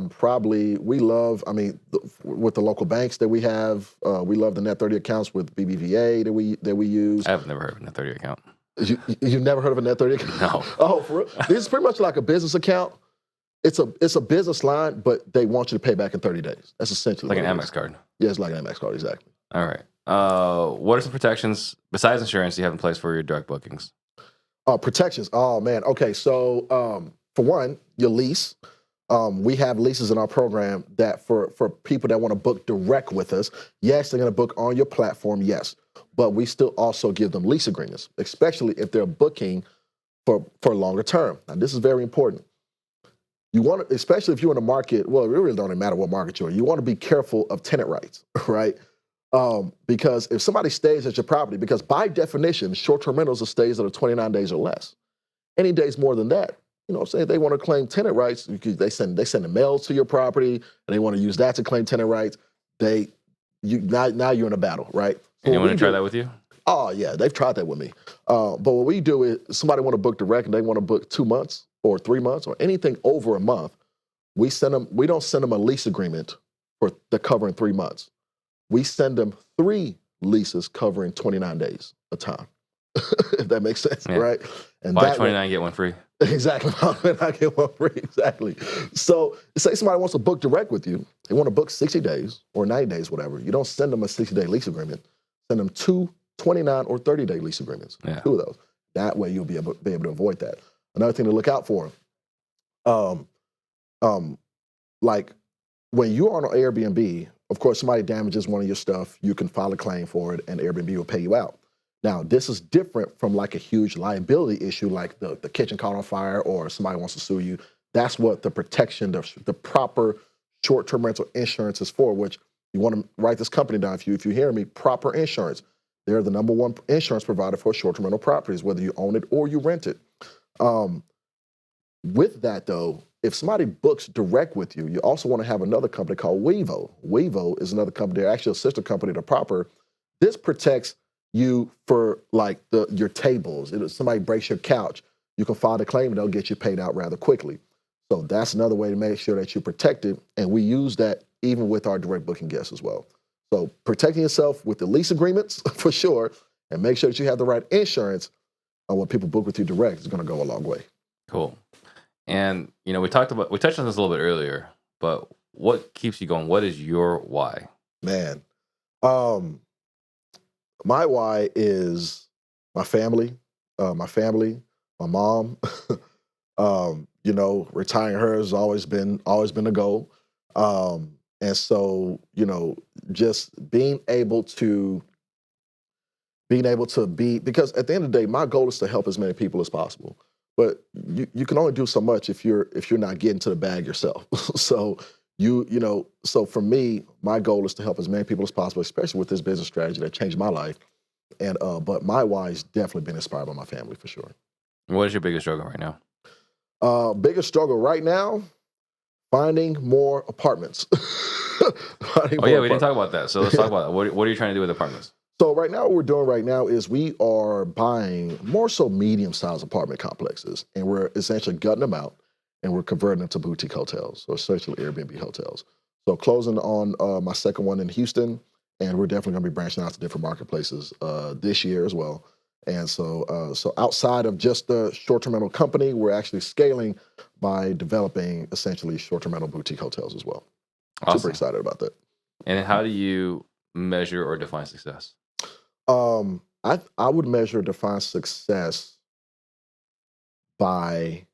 probably with the local banks that we have, we love the net 30 accounts with BBVA that we use. I've never heard of a net 30 account. You've never heard of a net 30 account? No. Oh, for real? This is pretty much like a business account. It's a business line, but they want you to pay back in 30 days. That's essentially like an Amex card. Yeah, it's like an Amex card, exactly. All right. What are some protections besides insurance you have in place for your direct bookings? Protections. Oh man. Okay. So for one, your lease. We have leases in our program that for people that want to book direct with us, yes, they're going to book on your platform, yes, but we still also give them lease agreements, especially if they're booking for longer term. Now, this is very important. You want to, especially if you're in a market, well, it really don't even matter what market you're in. You want to be careful of tenant rights, right? Because if somebody stays at your property, because by definition, short-term rentals are stays that are 29 days or less. Any days more than that, you know what I'm saying, they want to claim tenant rights, they send the mail to your property, and they want to use that to claim tenant rights. Now you're in a battle, right? And you want to try that with you? Oh, yeah, they've tried that with me. But what we do is somebody want to book direct and they want to book 2 months or 3 months or anything over a month, we don't send them a lease agreement for the covering 3 months. We send them 3 leases covering 29 days a time, if that makes sense, yeah. Right? And buy 29, get one free. Exactly. I get one free, exactly. So say somebody wants to book direct with you. They want to book 60 days or 90 days, whatever. You don't send them a 60-day lease agreement. Send them 2 29 or 30-day lease agreements, 2 of those. That way you'll be able to avoid that. Another thing to look out for, like when you're on an Airbnb, of course, somebody damages one of your stuff, you can file a claim for it and Airbnb will pay you out. Now, this is different from like a huge liability issue, like the kitchen caught on fire or somebody wants to sue you. That's what the protection, the proper short-term rental insurance is for, which you want to write this company down. If you hear me, Proper Insurance. They're the #1 insurance provider for short-term rental properties, whether you own it or you rent it. With that, though, if somebody books direct with you, you also want to have another company called Wevo. Wevo is another company, they're actually a sister company to Proper. This protects you for like your tables. If somebody breaks your couch, you can file the claim and they'll get you paid out rather quickly. So that's another way to make sure that you're protected. And we use that even with our direct booking guests as well. So protecting yourself with the lease agreements for sure, and make sure that you have the right insurance on what people book with you direct is going to go a long way. Cool. And, you know, we touched on this a little bit earlier, but what keeps you going? What is your why? Man, my why is my family, my mom. You know, retiring her has always been a goal. And so, you know, just being able to be, because at the end of the day, my goal is to help as many people as possible. But you can only do so much if you're not getting to the bag yourself. So so for me, my goal is to help as many people as possible, especially with this business strategy that changed my life. And but my why has definitely been inspired by my family for sure. What is your biggest struggle right now? Biggest struggle right now, finding more apartments. We didn't talk about that. So let's talk about that. What are you trying to do with apartments? So right now, what we're doing right now is we are buying more so medium-sized apartment complexes, and we're essentially gutting them out, and we're converting them to boutique hotels, or essentially Airbnb hotels. So closing on my second one in Houston, and we're definitely going to be branching out to different marketplaces this year as well. And so outside of just the short-term rental company, we're actually scaling by developing essentially short-term rental boutique hotels as well. Awesome. Super excited about that. And how do you measure or define success? I would measure define success by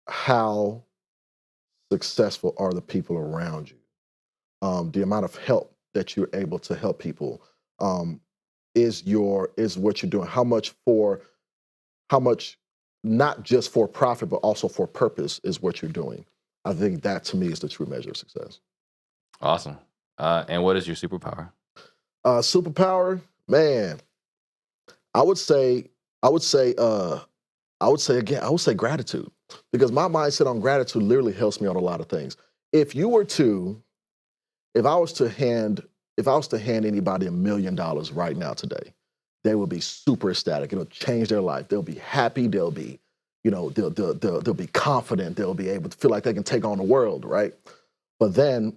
how successful are the people around you. The amount of help that you're able to help people is what you're doing. How much not just for profit but also for purpose is what you're doing. I think that to me is the true measure of success. Awesome. And what is your superpower? Superpower, man. I would say gratitude, because my mindset on gratitude literally helps me on a lot of things. If I was to hand anybody $1 million right now today, they would be super ecstatic. It'll change their life. They'll be happy. They'll be, they'll be confident. They'll be able to feel like they can take on the world, right? But then,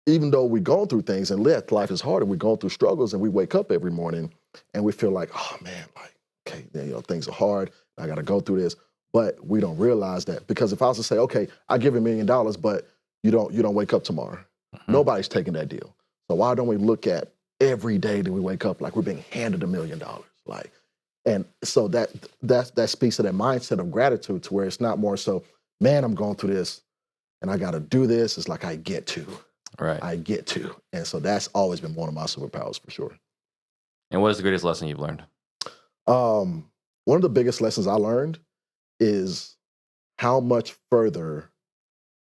even though we're going through things and life is hard and we're going through struggles, and we wake up every morning and we feel like, oh man, like, okay, things are hard. I got to go through this. But we don't realize that, because if I was to say, okay, I give you $1 million, but you don't wake up tomorrow, nobody's taking that deal. So why don't we look at every day that we wake up like we're being handed $1 million? Like, and so that speaks to that mindset of gratitude, to where it's not more so, man, I'm going through this and I got to do this. It's like I get to. Right. I get to. And so that's always been one of my superpowers for sure. And what is the greatest lesson you've learned? One of the biggest lessons I learned is how much further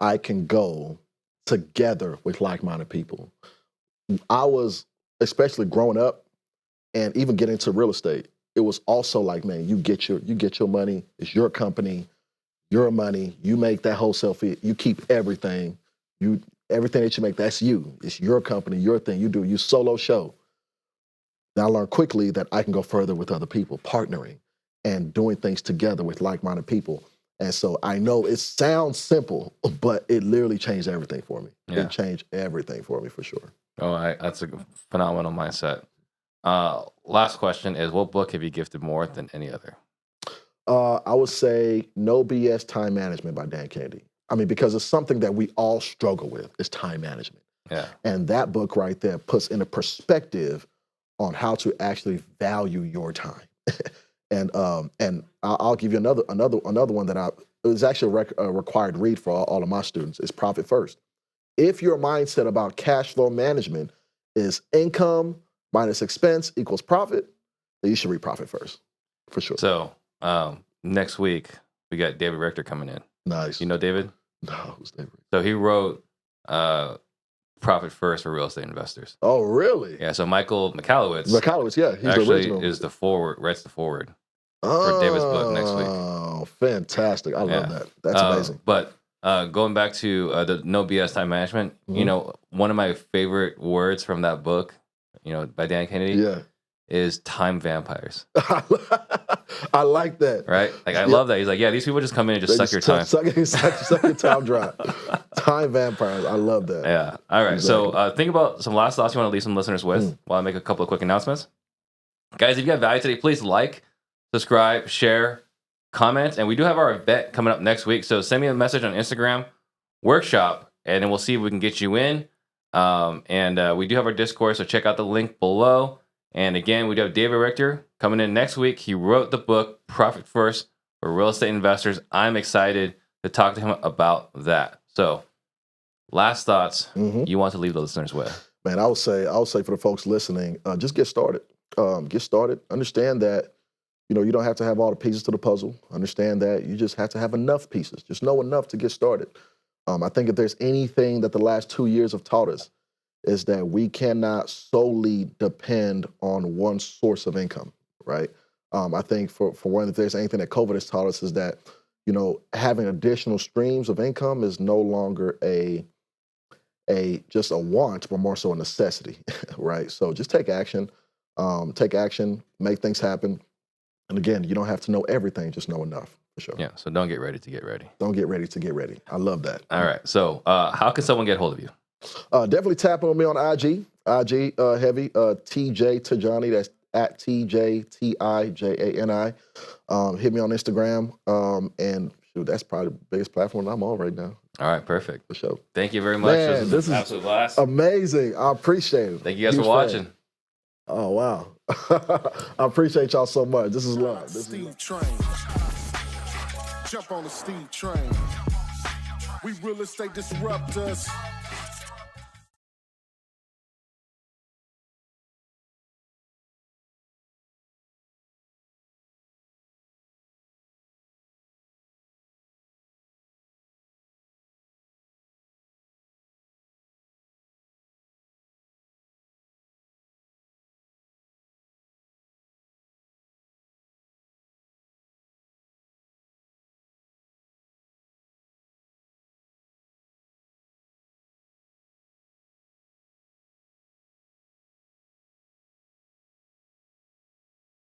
I can go together with like-minded people. I was, especially growing up and even getting into real estate, it was also like, man, you get your money, it's your company, your money, you make that wholesale fee, you keep everything. Everything that you make, that's you. It's your company, your thing. You solo show. Then I learned quickly that I can go further with other people, partnering and doing things together with like-minded people. And so I know it sounds simple, but it literally changed everything for me. Yeah. It changed everything for me for sure. Oh, that's a phenomenal mindset. Last question is, what book have you gifted more than any other? I would say No BS Time Management by Dan Kennedy. I mean, because it's something that we all struggle with, is time management. Yeah. And that book right there puts in a perspective on how to actually value your time. and I'll give you another one that it was actually a required read for all of my students, is Profit First. If your mindset about cash flow management is income minus expense equals profit, then you should read Profit First, for sure. So next week, we got David Richter coming in. Nice. You know David? No, who's David? So he wrote Profit First for Real Estate Investors. Oh, really? Yeah, so Michael Michalowicz. Yeah. He's actually the original. is the forward, writes the forward for David's book next week. Oh, fantastic. I love that. That's amazing. But going back to the No BS Time Management, one of my favorite words from that book, by Dan Kennedy, is time vampires. I like that. Right? Like, I love that. He's like, yeah, these people just come in and just suck your time. Suck your time dry. Time vampires. I love that. Yeah. All right. Exactly. So think about some last thoughts you want to leave some listeners with while I make a couple of quick announcements. Guys, if you got value today, please like, subscribe, share, comment. And we do have our event coming up next week. So send me a message on Instagram, workshop, and then we'll see if we can get you in. And we do have our Discord, so check out the link below. And again, we do have David Richter coming in next week. He wrote the book, Profit First for Real Estate Investors. I'm excited to talk to him about that. So, last thoughts you want to leave the listeners with? Man, I would say for the folks listening, just get started. Get started. Understand that, you don't have to have all the pieces to the puzzle. Understand that you just have to have enough pieces. Just know enough to get started. I think if there's anything that the last 2 years have taught us, is that we cannot solely depend on one source of income, right? I think for one, if there's anything that COVID has taught us, is that, having additional streams of income is no longer just a want, but more so a necessity, right? So just take action, make things happen. And again, you don't have to know everything, just know enough, for sure. Yeah, so don't get ready to get ready. Don't get ready to get ready. I love that. All right, so how can someone get hold of you? Definitely tap on me on IG heavy, TJ Tijani, that's at TJ Tijani. Hit me on Instagram, and shoot, that's probably the biggest platform I'm on right now. All right, perfect. For sure. Thank you very much. Man, this is an absolute blast. Amazing. I appreciate it. Thank you guys for Huge watching. fan. Oh, wow. I appreciate y'all so much. This is love. Steve train. Jump on the Steve train. We real estate disruptors.